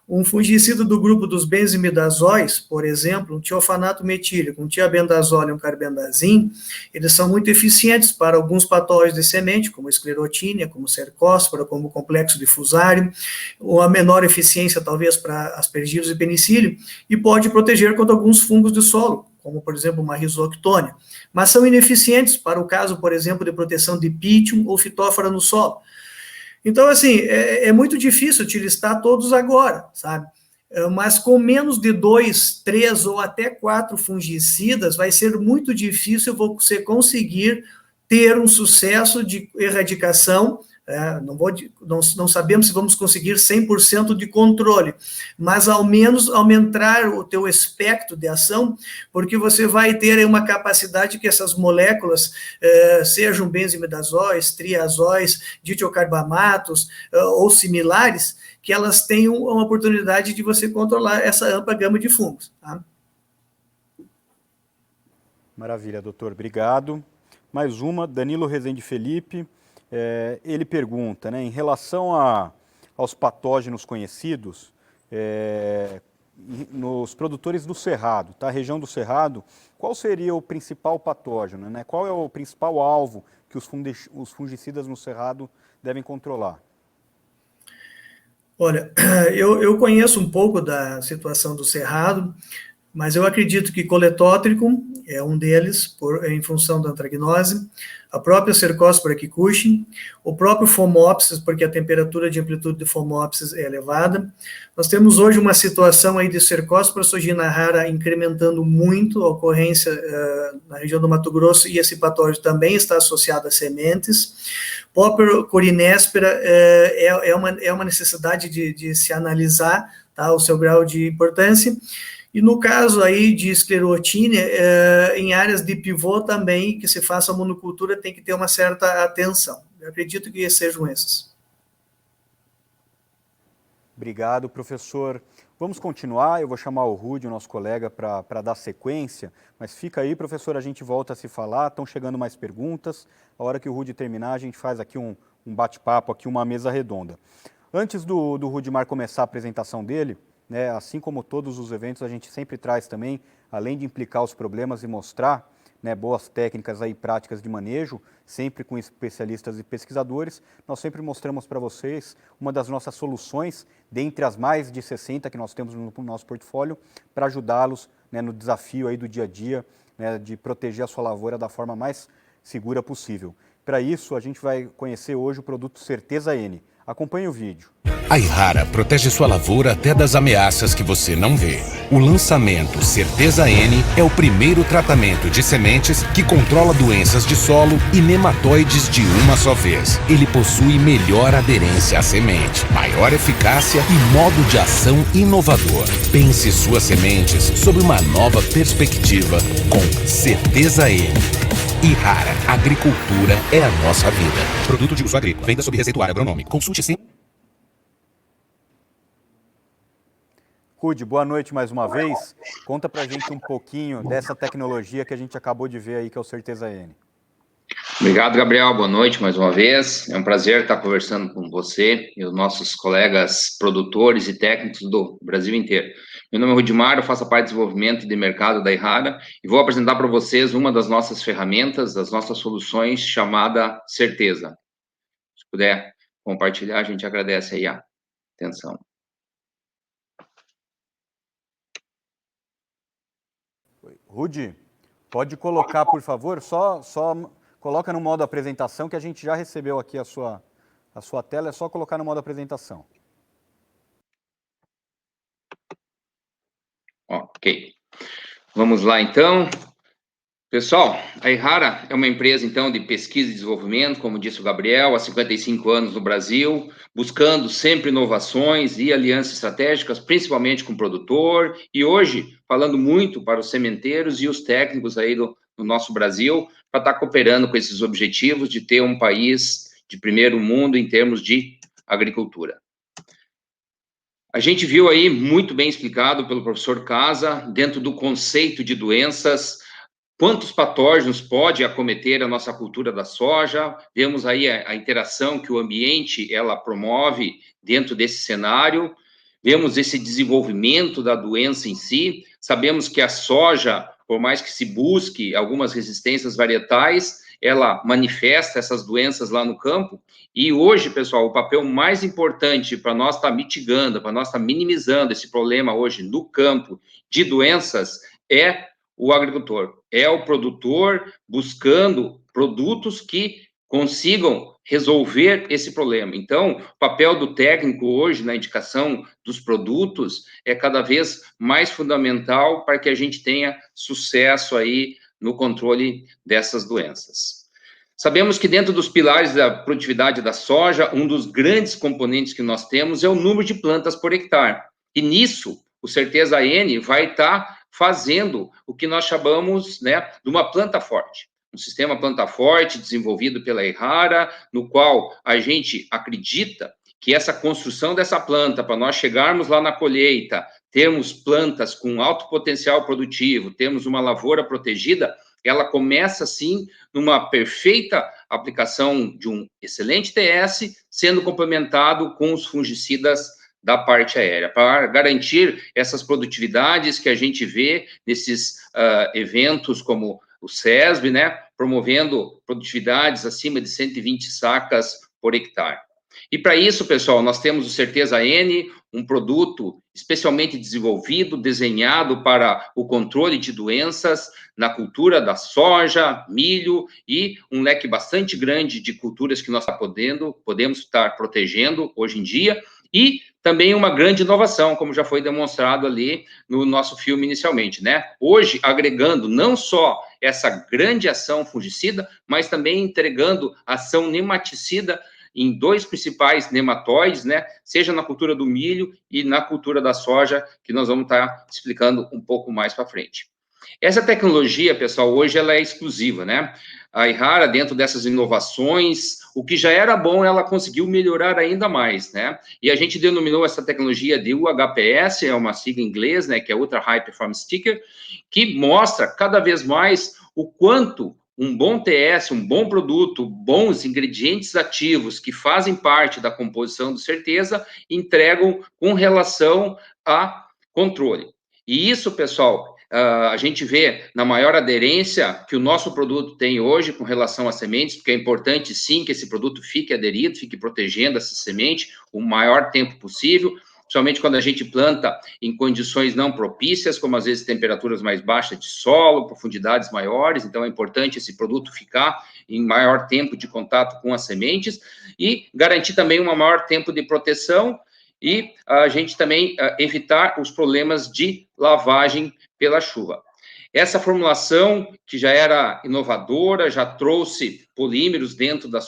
um fungicida do grupo dos benzimidazóis, por exemplo, um tiofanato metílico, um tiabendazol e um carbendazim, eles são muito eficientes para alguns patógenos de semente, como esclerotínia, como cercóspora, como complexo difusário, ou a menor eficiência, talvez, para aspergillus e penicílio, e pode proteger contra alguns fungos de solo, como, por exemplo, uma rhizoctônia, mas são ineficientes para o caso, por exemplo, de proteção de pitium ou fitófora no solo. Então, assim, é muito difícil te listar todos agora, sabe? Mas com menos de 2, 3 ou até 4 fungicidas, vai ser muito difícil você conseguir ter um sucesso de erradicação. Não sabemos se vamos conseguir 100% de controle, mas ao menos aumentar o teu espectro de ação, porque você vai ter uma capacidade que essas moléculas, sejam benzimidazóis, triazóis, ditiocarbamatos ou similares, que elas tenham uma oportunidade de você controlar essa ampla gama de fungos. Tá? Maravilha, doutor. Obrigado. Mais uma, Danilo Rezende Felipe. Ele pergunta, né, em relação aos patógenos conhecidos, nos produtores do Cerrado, tá? A região do Cerrado, qual seria o principal patógeno, né? Qual é o principal alvo que os fungicidas no Cerrado devem controlar? Olha, eu conheço um pouco da situação do Cerrado. mas eu acredito que coletótrico é um deles, em função da antragnose, a própria Cercospora aqui-Cushing, o próprio Phomopsis, porque a temperatura de amplitude de Phomopsis é elevada. Nós temos hoje uma situação aí de Cercospora suginarrara incrementando muito a ocorrência na região do Mato Grosso, e esse patógeno também está associado a sementes. Próprio Corinespera é uma necessidade de se analisar, tá, o seu grau de importância. E no caso aí de esclerotínia, em áreas de pivô também, que se faça monocultura, tem que ter uma certa atenção. Eu acredito que sejam esses. Obrigado, professor. Vamos continuar, eu vou chamar o Rudy, o nosso colega, para dar sequência, mas fica aí, professor, a gente volta a se falar, estão chegando mais perguntas, a hora que o Rudy terminar, a gente faz aqui um bate-papo, aqui uma mesa redonda. Antes do Rudimar começar a apresentação dele, né, assim como todos os eventos, a gente sempre traz também, além de implicar os problemas e mostrar, né, boas técnicas aí, práticas de manejo, sempre com especialistas e pesquisadores, nós sempre mostramos para vocês uma das nossas soluções, dentre as mais de 60 que nós temos no nosso portfólio, para ajudá-los, né, no desafio aí do dia a dia, né, de proteger a sua lavoura da forma mais segura possível. Para isso, a gente vai conhecer hoje o produto Certeza N. Acompanhe o vídeo. A Yara protege sua lavoura até das ameaças que você não vê. O lançamento Certeza N é o primeiro tratamento de sementes que controla doenças de solo e nematóides de uma só vez. Ele possui melhor aderência à semente, maior eficácia e modo de ação inovador. Pense suas sementes sob uma nova perspectiva com Certeza N. Yara, agricultura é a nossa vida. Produto de uso agrícola, venda sob receituário agronômico. Consulte sempre. Rudy, boa noite mais uma vez. Conta pra gente um pouquinho dessa tecnologia que a gente acabou de ver aí, que é o Certeza N. Obrigado, Gabriel. Boa noite mais uma vez. É um prazer estar conversando com você e os nossos colegas produtores e técnicos do Brasil inteiro. Meu nome é Rudimar, eu faço parte de desenvolvimento de mercado da Yara e vou apresentar para vocês uma das nossas ferramentas, das nossas soluções, chamada Certeza. Se puder compartilhar, a gente agradece aí a atenção. Rudy, pode colocar, por favor, só coloca no modo apresentação, que a gente já recebeu aqui a sua tela, é só colocar no modo apresentação. Ok. Vamos lá, então. Pessoal, a Yara é uma empresa, então, de pesquisa e desenvolvimento, como disse o Gabriel, há 55 anos no Brasil, buscando sempre inovações e alianças estratégicas, principalmente com o produtor, e hoje falando muito para os sementeiros e os técnicos aí do nosso Brasil, para estar cooperando com esses objetivos de ter um país de primeiro mundo em termos de agricultura. A gente viu aí, muito bem explicado pelo professor Casa, dentro do conceito de doenças, quantos patógenos pode acometer a nossa cultura da soja. Vemos aí a interação que o ambiente ela promove dentro desse cenário. Vemos esse desenvolvimento da doença em si. Sabemos que a soja, por mais que se busque algumas resistências varietais, ela manifesta essas doenças lá no campo. E hoje, pessoal, o papel mais importante para nós estar mitigando, para nós estar minimizando esse problema hoje no campo de doenças é o agricultor, é o produtor buscando produtos que consigam resolver esse problema. Então, o papel do técnico hoje na indicação dos produtos é cada vez mais fundamental para que a gente tenha sucesso aí no controle dessas doenças. Sabemos que dentro dos pilares da produtividade da soja, um dos grandes componentes que nós temos é o número de plantas por hectare. E nisso, o Certeza N vai estar fazendo o que nós chamamos, né, de uma planta forte. Um sistema planta forte desenvolvido pela Yara, no qual a gente acredita que essa construção dessa planta, para nós chegarmos lá na colheita, termos plantas com alto potencial produtivo, termos uma lavoura protegida, ela começa, sim, numa perfeita aplicação de um excelente TS, sendo complementado com os fungicidas da parte aérea, para garantir essas produtividades que a gente vê nesses eventos como o SESB, né, promovendo produtividades acima de 120 sacas por hectare. E para isso, pessoal, nós temos o Certeza N, um produto especialmente desenvolvido, desenhado para o controle de doenças na cultura da soja, milho e um leque bastante grande de culturas que nós podemos estar protegendo hoje em dia, e também uma grande inovação, como já foi demonstrado ali no nosso filme inicialmente, né? Hoje, agregando não só essa grande ação fungicida, mas também entregando ação nematicida em 2 principais nematóides, né? Seja na cultura do milho e na cultura da soja, que nós vamos estar explicando um pouco mais para frente. Essa tecnologia, pessoal, hoje ela é exclusiva, né? A Yara, dentro dessas inovações, o que já era bom, ela conseguiu melhorar ainda mais, né? E a gente denominou essa tecnologia de UHPS, é uma sigla em inglês, né? Que é Ultra High Performance Sticker, que mostra cada vez mais o quanto um bom TS, um bom produto, bons ingredientes ativos que fazem parte da composição do Certeza, entregam com relação a controle. E isso, pessoal, a gente vê na maior aderência que o nosso produto tem hoje com relação às sementes, porque é importante, sim, que esse produto fique aderido, fique protegendo essa semente o maior tempo possível, somente quando a gente planta em condições não propícias, como às vezes temperaturas mais baixas de solo, profundidades maiores, então é importante esse produto ficar em maior tempo de contato com as sementes e garantir também um maior tempo de proteção e a gente também evitar os problemas de lavagem pela chuva. Essa formulação, que já era inovadora, já trouxe polímeros dentro do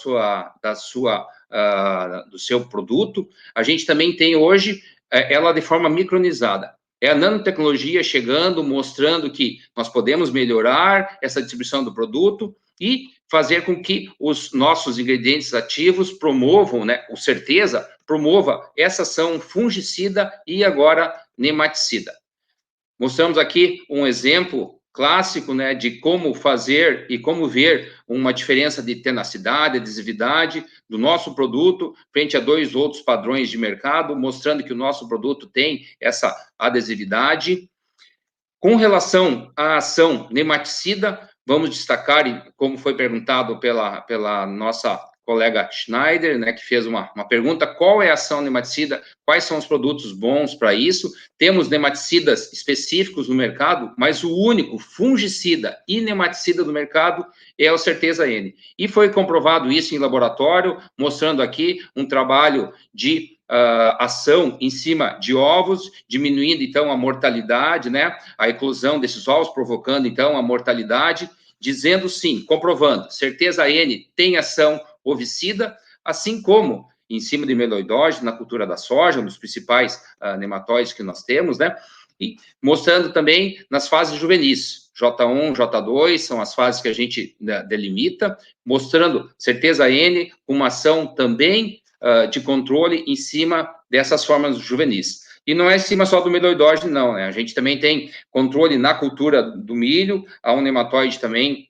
seu produto, a gente também tem hoje ela de forma micronizada. É a nanotecnologia chegando, mostrando que nós podemos melhorar essa distribuição do produto e fazer com que os nossos ingredientes ativos promovam, né, o Certeza promova essa ação fungicida e agora nematicida. Mostramos aqui um exemplo clássico, né, de como fazer e como ver uma diferença de tenacidade, adesividade do nosso produto frente a 2 outros padrões de mercado, mostrando que o nosso produto tem essa adesividade. Com relação à ação nematicida, vamos destacar, como foi perguntado pela nossa colega Schneider, né, que fez uma pergunta, qual é a ação nematicida, quais são os produtos bons para isso? Temos nematicidas específicos no mercado, mas o único fungicida e nematicida do mercado é o Certeza N. E foi comprovado isso em laboratório, mostrando aqui um trabalho de ação em cima de ovos, diminuindo, então, a mortalidade, né, a eclosão desses ovos, provocando, então, a mortalidade, dizendo sim, comprovando, Certeza N tem ação ovicida, assim como em cima de meloidóide, na cultura da soja, um dos principais nematóides que nós temos, né, e mostrando também nas fases juvenis, J1, J2, são as fases que a gente delimita, mostrando Certeza N com uma ação também de controle em cima dessas formas juvenis. E não é em cima só do meloidóide, não, né? A gente também tem controle na cultura do milho, há um nematóide também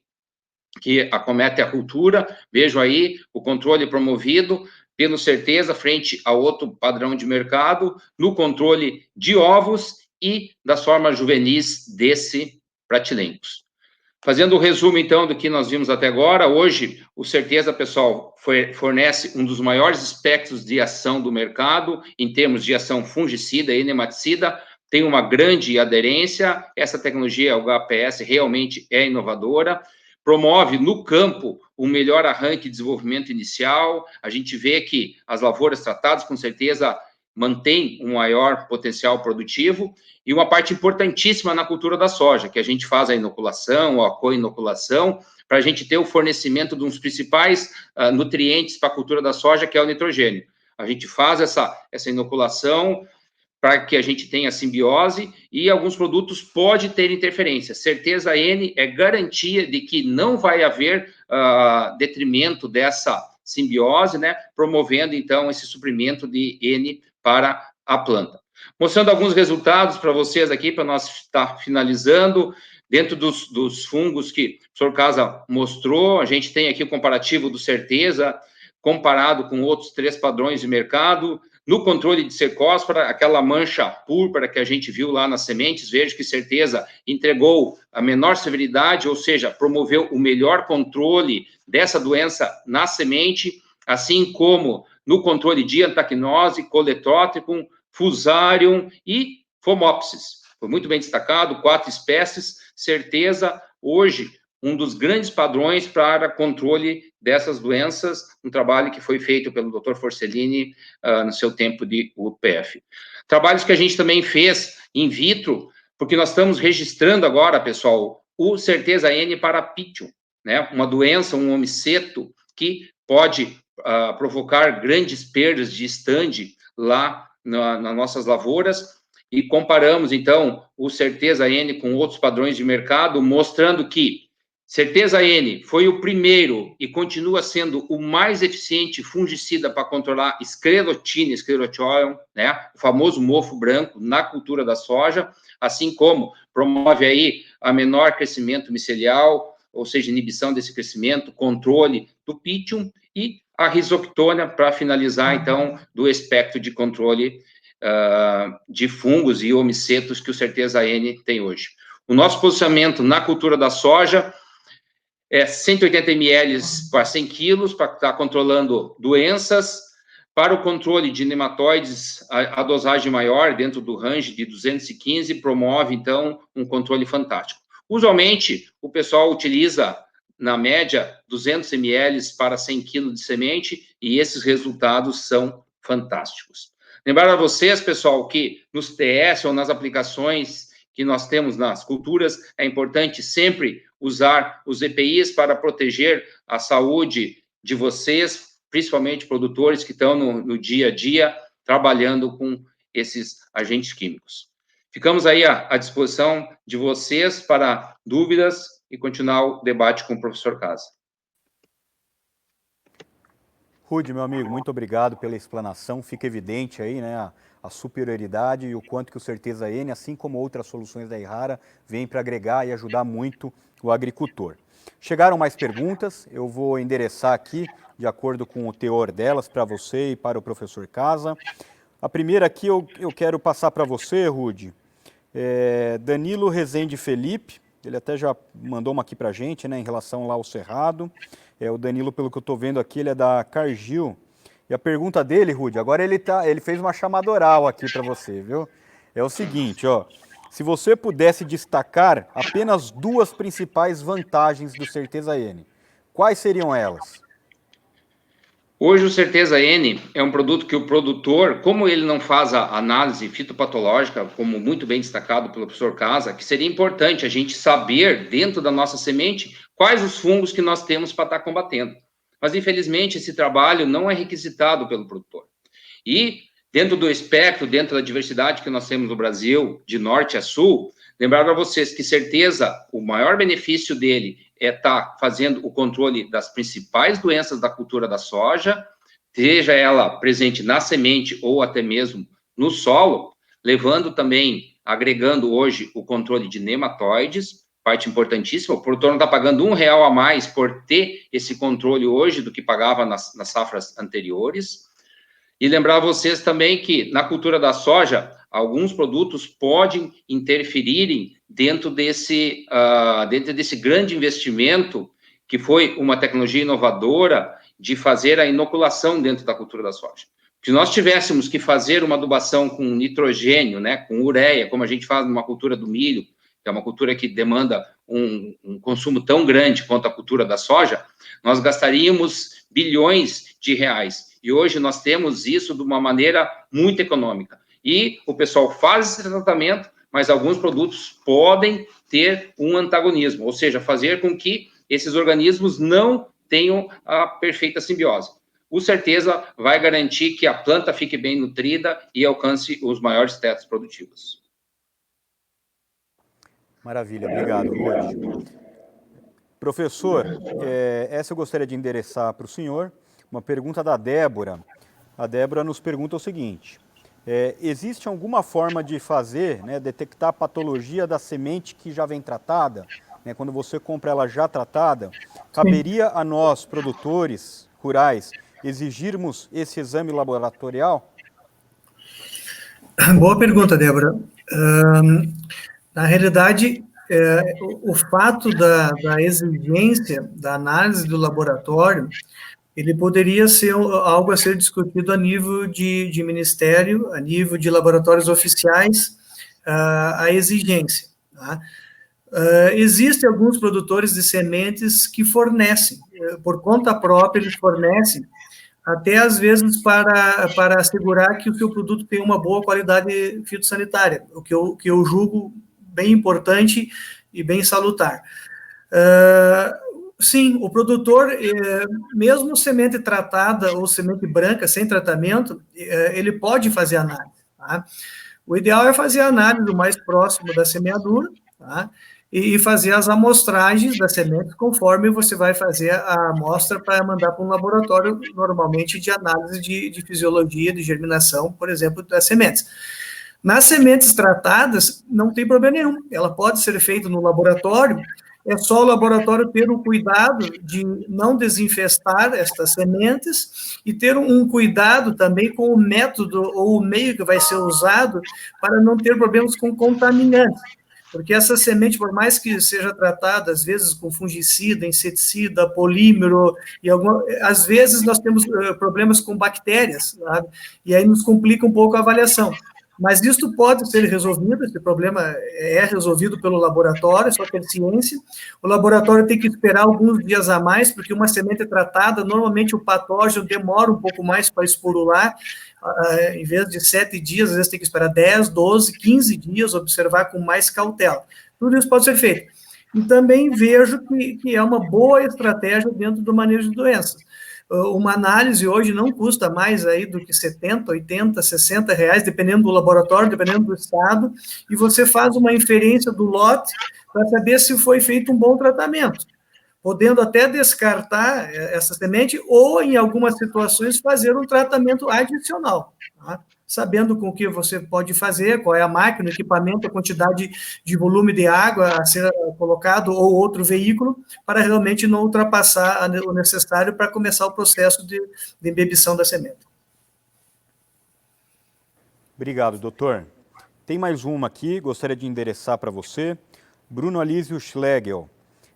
que acomete a cultura, vejo aí o controle promovido pelo Certeza frente a outro padrão de mercado, no controle de ovos e das formas juvenis desse Pratilencos. Fazendo o resumo, então, do que nós vimos até agora, hoje, o Certeza, pessoal, fornece um dos maiores espectros de ação do mercado, em termos de ação fungicida e nematicida, tem uma grande aderência, essa tecnologia, o HPS, realmente é inovadora, promove no campo o melhor arranque e desenvolvimento inicial, a gente vê que as lavouras tratadas, com certeza, mantém um maior potencial produtivo, e uma parte importantíssima na cultura da soja, que a gente faz a inoculação, ou a co-inoculação, para a gente ter o fornecimento de um dos principais nutrientes para a cultura da soja, que é o nitrogênio. A gente faz essa inoculação para que a gente tenha simbiose, e alguns produtos podem ter interferência. Certeza N é garantia de que não vai haver detrimento dessa simbiose, né, promovendo, então, esse suprimento de N para a planta. Mostrando alguns resultados para vocês aqui, para nós estar finalizando, dentro dos fungos que o Sr. Casa mostrou, a gente tem aqui o comparativo do Certeza, comparado com outros 3 padrões de mercado, no controle de cercóspora, aquela mancha púrpura que a gente viu lá nas sementes, vejo que Certeza entregou a menor severidade, ou seja, promoveu o melhor controle dessa doença na semente, assim como no controle de antacnose, coletótricum, fusarium e Phomopsis. Foi muito bem destacado, 4 espécies, certeza, hoje, um dos grandes padrões para controle dessas doenças, um trabalho que foi feito pelo Dr. Forcellini no seu tempo de UPF. Trabalhos que a gente também fez in vitro, porque nós estamos registrando agora, pessoal, o Certeza N para Pythium, né? Uma doença, um homiceto, que pode provocar grandes perdas de estande lá nas nossas lavouras, e comparamos, então, o Certeza N com outros padrões de mercado, mostrando que Certeza N foi o primeiro e continua sendo o mais eficiente fungicida para controlar esclerotina, esclerotiol, né, o famoso mofo branco na cultura da soja, assim como promove aí a menor crescimento micelial, ou seja, inibição desse crescimento, controle do Pythium, e a Rhizoctona para finalizar, então, do espectro de controle de fungos e homicetos que o Certeza N tem hoje. O nosso posicionamento na cultura da soja é 180 ml para 100 quilos, para estar controlando doenças. Para o controle de nematóides, a dosagem maior, dentro do range de 215, promove, então, um controle fantástico. Usualmente, o pessoal utiliza, na média, 200 ml para 100 kg de semente, e esses resultados são fantásticos. Lembrar a vocês, pessoal, que nos TS ou nas aplicações que nós temos nas culturas, é importante sempre usar os EPIs para proteger a saúde de vocês, principalmente produtores que estão no dia a dia trabalhando com esses agentes químicos. Ficamos aí à disposição de vocês para dúvidas e continuar o debate com o professor Casa. Rude, meu amigo, muito obrigado pela explanação. Fica evidente aí, né, a superioridade e o quanto que o Certeza N, assim como outras soluções da Errara, vem para agregar e ajudar muito o agricultor. Chegaram mais perguntas, eu vou endereçar aqui, de acordo com o teor delas, para você e para o professor Casa. A primeira aqui eu quero passar para você, Rude. Danilo Rezende Felipe, ele até já mandou uma aqui para a gente, né, em relação lá ao Cerrado. O Danilo, pelo que eu estou vendo aqui, ele é da Cargill. E a pergunta dele, Rude, agora ele fez uma chamada oral aqui para você, viu? É o seguinte, ó, se você pudesse destacar apenas 2 principais vantagens do Certeza N, quais seriam elas? Hoje o Certeza N é um produto que o produtor, como ele não faz a análise fitopatológica, como muito bem destacado pelo professor Casa, que seria importante a gente saber, dentro da nossa semente, quais os fungos que nós temos para estar combatendo. Mas, infelizmente, esse trabalho não é requisitado pelo produtor. E, dentro do espectro, dentro da diversidade que nós temos no Brasil, de norte a sul, lembrar para vocês que Certeza, o maior benefício dele é estar fazendo o controle das principais doenças da cultura da soja, seja ela presente na semente ou até mesmo no solo, levando também, agregando hoje o controle de nematóides, parte importantíssima. O produtor não está pagando R$1 a mais por ter esse controle hoje do que pagava nas safras anteriores. E lembrar vocês também que na cultura da soja, alguns produtos podem interferirem dentro desse grande investimento que foi uma tecnologia inovadora de fazer a inoculação dentro da cultura da soja. Se nós tivéssemos que fazer uma adubação com nitrogênio, né, com ureia, como a gente faz numa cultura do milho, que é uma cultura que demanda um consumo tão grande quanto a cultura da soja, nós gastaríamos bilhões de reais. E hoje nós temos isso de uma maneira muito econômica. E o pessoal faz esse tratamento, mas alguns produtos podem ter um antagonismo, ou seja, fazer com que esses organismos não tenham a perfeita simbiose. Com certeza vai garantir que a planta fique bem nutrida e alcance os maiores tetos produtivos. Maravilha, obrigado, Rude. Professor, essa eu gostaria de endereçar para o senhor. Uma pergunta da Débora. A Débora nos pergunta o seguinte: existe alguma forma de fazer, né, detectar a patologia da semente que já vem tratada? Né, quando você compra ela já tratada, caberia a nós, produtores rurais, exigirmos esse exame laboratorial? Boa pergunta, Débora. Na realidade, o fato da exigência da análise do laboratório ele poderia ser algo a ser discutido a nível de ministério, a nível de laboratórios oficiais, a exigência. Tá? Existem alguns produtores de sementes que fornecem, por conta própria, eles fornecem, até às vezes para assegurar que o seu produto tem uma boa qualidade fitossanitária, o que eu julgo bem importante e bem salutar. Sim, o produtor, mesmo semente tratada ou semente branca, sem tratamento, ele pode fazer análise. Tá? O ideal é fazer a análise o mais próximo da semeadura, tá? E fazer as amostragens das sementes conforme você vai fazer a amostra para mandar para um laboratório, normalmente de análise de fisiologia, de germinação, por exemplo, das sementes. Nas sementes tratadas, não tem problema nenhum, ela pode ser feita no laboratório, é só o laboratório ter o cuidado de não desinfestar estas sementes e ter um cuidado também com o método ou o meio que vai ser usado para não ter problemas com contaminantes. Porque essa semente, por mais que seja tratada, às vezes, com fungicida, inseticida, polímero, às vezes nós temos problemas com bactérias, sabe? E aí nos complica um pouco a avaliação. Mas isso pode ser resolvido, esse problema é resolvido pelo laboratório, só que é ciência. O laboratório tem que esperar alguns dias a mais, porque uma semente tratada, normalmente o patógeno demora um pouco mais para esporular, em vez de 7 dias, às vezes tem que esperar 10, 12, 15 dias, observar com mais cautela. Tudo isso pode ser feito. E também vejo que é uma boa estratégia dentro do manejo de doenças. Uma análise hoje não custa mais aí do que 70, 80, 60 reais, dependendo do laboratório, dependendo do estado, e você faz uma inferência do lote para saber se foi feito um bom tratamento, podendo até descartar essa semente ou, em algumas situações, fazer um tratamento adicional, tá? Sabendo com o que você pode fazer, qual é a máquina, o equipamento, a quantidade de volume de água a ser colocado ou outro veículo, para realmente não ultrapassar o necessário para começar o processo de embebição da semente. Obrigado, doutor. Tem mais uma aqui, gostaria de endereçar para você. Bruno Alísio Schlegel.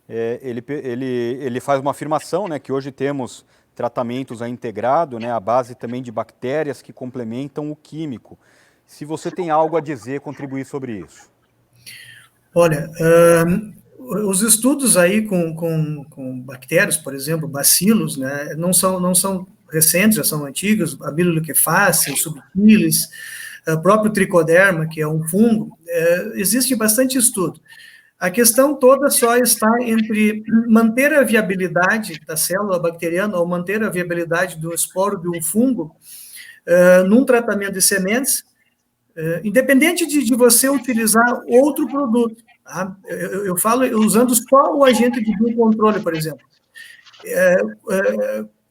Ele faz uma afirmação, né, que hoje temos tratamentos integrado, né, à base também de bactérias que complementam o químico. Se você tem algo a dizer, contribuir sobre isso. Olha, os estudos aí com bactérias, por exemplo, bacilos, né, não são recentes, já são antigos, a Bacillus, subtilis, o próprio tricoderma, que é um fungo, existe bastante estudo. A questão toda só está entre manter a viabilidade da célula bacteriana ou manter a viabilidade do esporo de um fungo num tratamento de sementes, independente de você utilizar outro produto. Tá? Eu falo usando só o agente de biocontrole, por exemplo.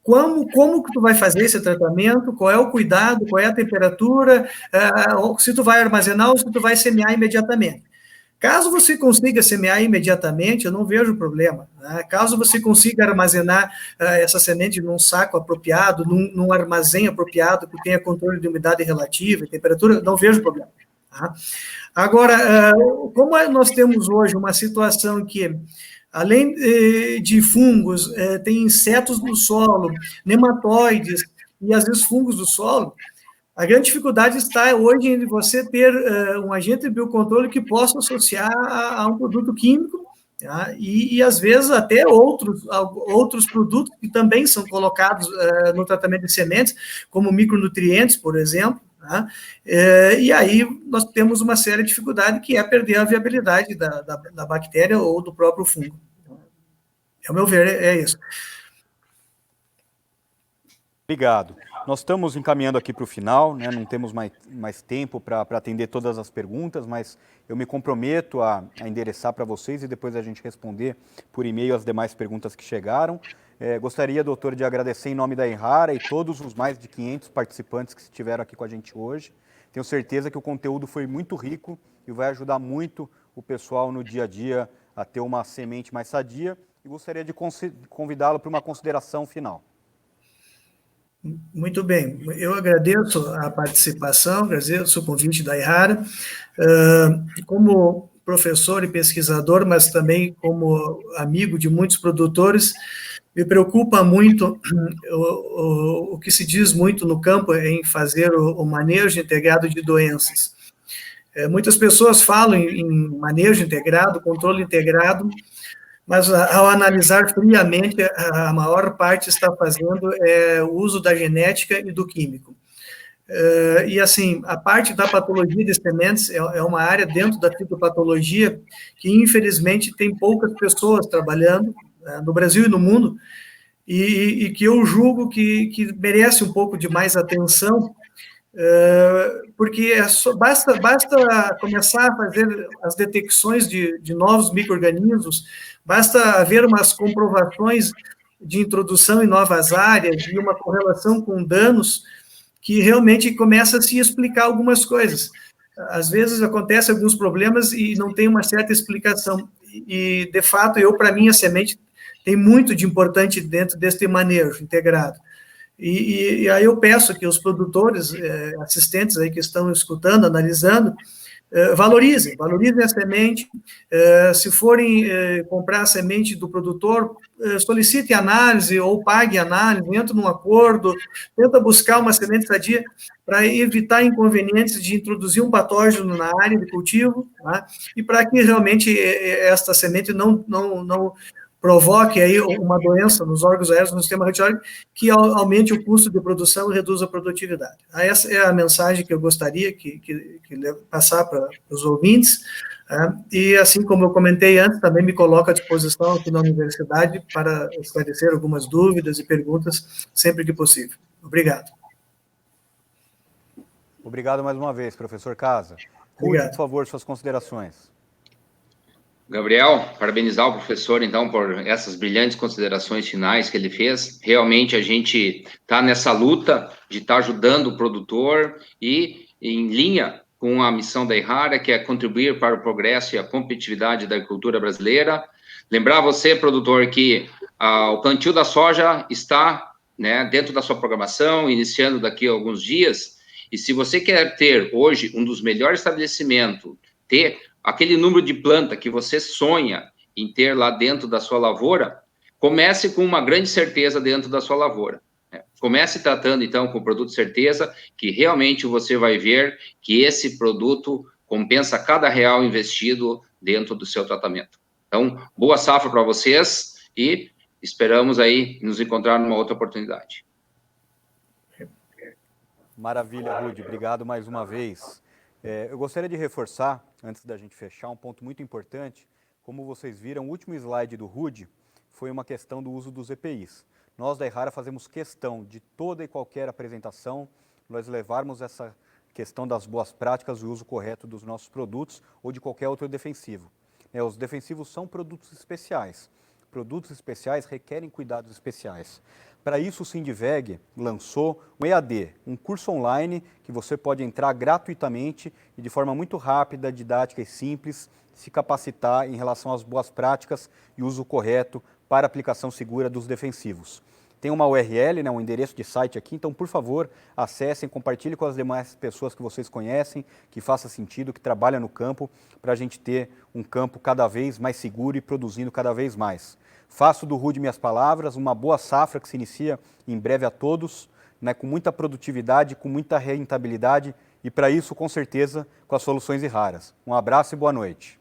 Como que tu vai fazer esse tratamento, qual é o cuidado, qual é a temperatura, se tu vai armazenar ou se tu vai semear imediatamente. Caso você consiga semear imediatamente, eu não vejo problema. Né? Caso você consiga armazenar essa semente num saco apropriado, num armazém apropriado, que tenha controle de umidade relativa e temperatura, não vejo problema. Tá? Agora, como nós temos hoje uma situação que, além de fungos, tem insetos no solo, nematóides e, às vezes, fungos do solo, a grande dificuldade está hoje em você ter um agente de biocontrole que possa associar a um produto químico, tá? E, às vezes, até outros produtos que também são colocados no tratamento de sementes, como micronutrientes, por exemplo. Tá? E aí nós temos uma séria dificuldade, que é perder a viabilidade da bactéria ou do próprio fungo. Ao meu ver, é isso. Obrigado. Nós estamos encaminhando aqui para o final, né? Não temos mais tempo para atender todas as perguntas, mas eu me comprometo a endereçar para vocês e depois a gente responder por e-mail as demais perguntas que chegaram. Gostaria, doutor, de agradecer em nome da Errara e todos os mais de 500 participantes que estiveram aqui com a gente hoje. Tenho certeza que o conteúdo foi muito rico e vai ajudar muito o pessoal no dia a dia a ter uma semente mais sadia, e gostaria de convidá-lo para uma consideração final. Muito bem, eu agradeço a participação, agradeço o convite da Errara. Como professor e pesquisador, mas também como amigo de muitos produtores, me preocupa muito o que se diz muito no campo em fazer o manejo integrado de doenças. Muitas pessoas falam em manejo integrado, controle integrado, mas ao analisar friamente, a maior parte está fazendo o uso da genética e do químico. E assim, a parte da patologia de sementes é uma área dentro da fitopatologia que, infelizmente, tem poucas pessoas trabalhando no Brasil e no mundo, e que eu julgo que merece um pouco de mais atenção, porque basta começar a fazer as detecções de novos micro-organismos, basta haver umas comprovações de introdução em novas áreas e uma correlação com danos que realmente começa a se explicar algumas coisas. Às vezes acontecem alguns problemas e não tem uma certa explicação. E, de fato, para mim, a semente tem muito de importante dentro deste manejo integrado. E aí eu peço que os produtores, assistentes aí que estão escutando, analisando, valorizem a semente. Se forem comprar a semente do produtor, solicite análise ou pague análise, entre num acordo, tenta buscar uma semente sadia para evitar inconvenientes de introduzir um patógeno na área de cultivo, tá? E para que realmente esta semente não provoque aí uma doença nos órgãos aéreos, no sistema reticulado, que aumente o custo de produção e reduza a produtividade. Essa é a mensagem que eu gostaria que passar para os ouvintes, e assim como eu comentei antes, também me coloco à disposição aqui na universidade para esclarecer algumas dúvidas e perguntas sempre que possível. Obrigado. Obrigado mais uma vez, professor Casa. Obrigado. Rude, por favor, suas considerações. Gabriel, parabenizar o professor, então, por essas brilhantes considerações finais que ele fez. Realmente, a gente está nessa luta de estar ajudando o produtor e em linha com a missão da Errara, que é contribuir para o progresso e a competitividade da agricultura brasileira. Lembrar você, produtor, que o plantio da soja está, né, dentro da sua programação, iniciando daqui a alguns dias. E se você quer ter hoje um dos melhores estabelecimentos, ter aquele número de planta que você sonha em ter lá dentro da sua lavoura, comece com uma grande certeza dentro da sua lavoura. Comece tratando, então, com o produto certeza, que realmente você vai ver que esse produto compensa cada real investido dentro do seu tratamento. Então, boa safra para vocês e esperamos aí nos encontrar numa outra oportunidade. Maravilha, Rude. Obrigado mais uma vez. Eu gostaria de reforçar, antes da gente fechar, um ponto muito importante. Como vocês viram, o último slide do Rude foi uma questão do uso dos EPIs. Nós da Errara fazemos questão de toda e qualquer apresentação, nós levarmos essa questão das boas práticas e o uso correto dos nossos produtos ou de qualquer outro defensivo. Os defensivos são produtos especiais. Produtos especiais requerem cuidados especiais. Para isso, o Sindiveg lançou um EAD, um curso online que você pode entrar gratuitamente e de forma muito rápida, didática e simples, se capacitar em relação às boas práticas e uso correto para aplicação segura dos defensivos. Tem uma URL, um endereço de site aqui, então, por favor, acessem, compartilhem com as demais pessoas que vocês conhecem, que faça sentido, que trabalham no campo, para a gente ter um campo cada vez mais seguro e produzindo cada vez mais. Faço do Rude minhas palavras, uma boa safra que se inicia em breve a todos, com muita produtividade, com muita rentabilidade e, para isso, com certeza, com as soluções Erraras. Um abraço e boa noite.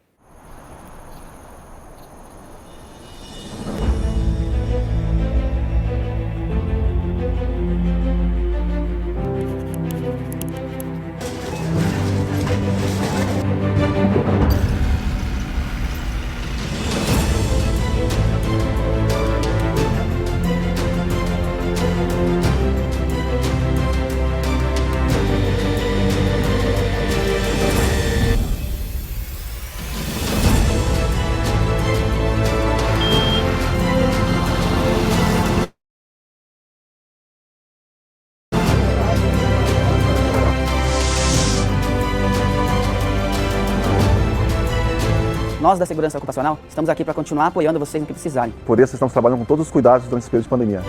Nós da Segurança Ocupacional estamos aqui para continuar apoiando vocês no que precisarem. Por isso estamos trabalhando com todos os cuidados durante esse período de pandemia.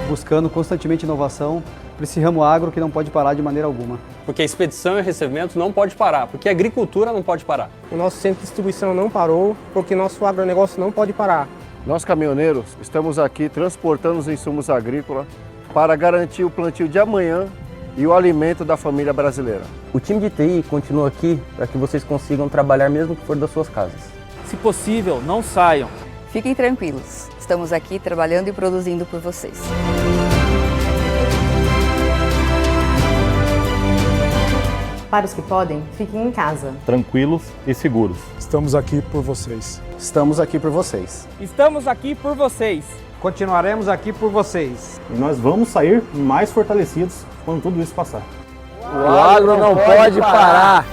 Buscando constantemente inovação para esse ramo agro que não pode parar de maneira alguma. Porque a expedição e o recebimento não pode parar, porque a agricultura não pode parar. O nosso centro de distribuição não parou, porque nosso agronegócio não pode parar. Nós caminhoneiros estamos aqui transportando os insumos agrícolas para garantir o plantio de amanhã e o alimento da família brasileira. O time de TI continua aqui para que vocês consigam trabalhar mesmo que for das suas casas. Se possível, não saiam. Fiquem tranquilos, estamos aqui trabalhando e produzindo por vocês. Para os que podem, fiquem em casa. Tranquilos e seguros. Estamos aqui por vocês. Estamos aqui por vocês. Estamos aqui por vocês. Continuaremos aqui por vocês. E nós vamos sair mais fortalecidos quando tudo isso passar. O agro não pode parar.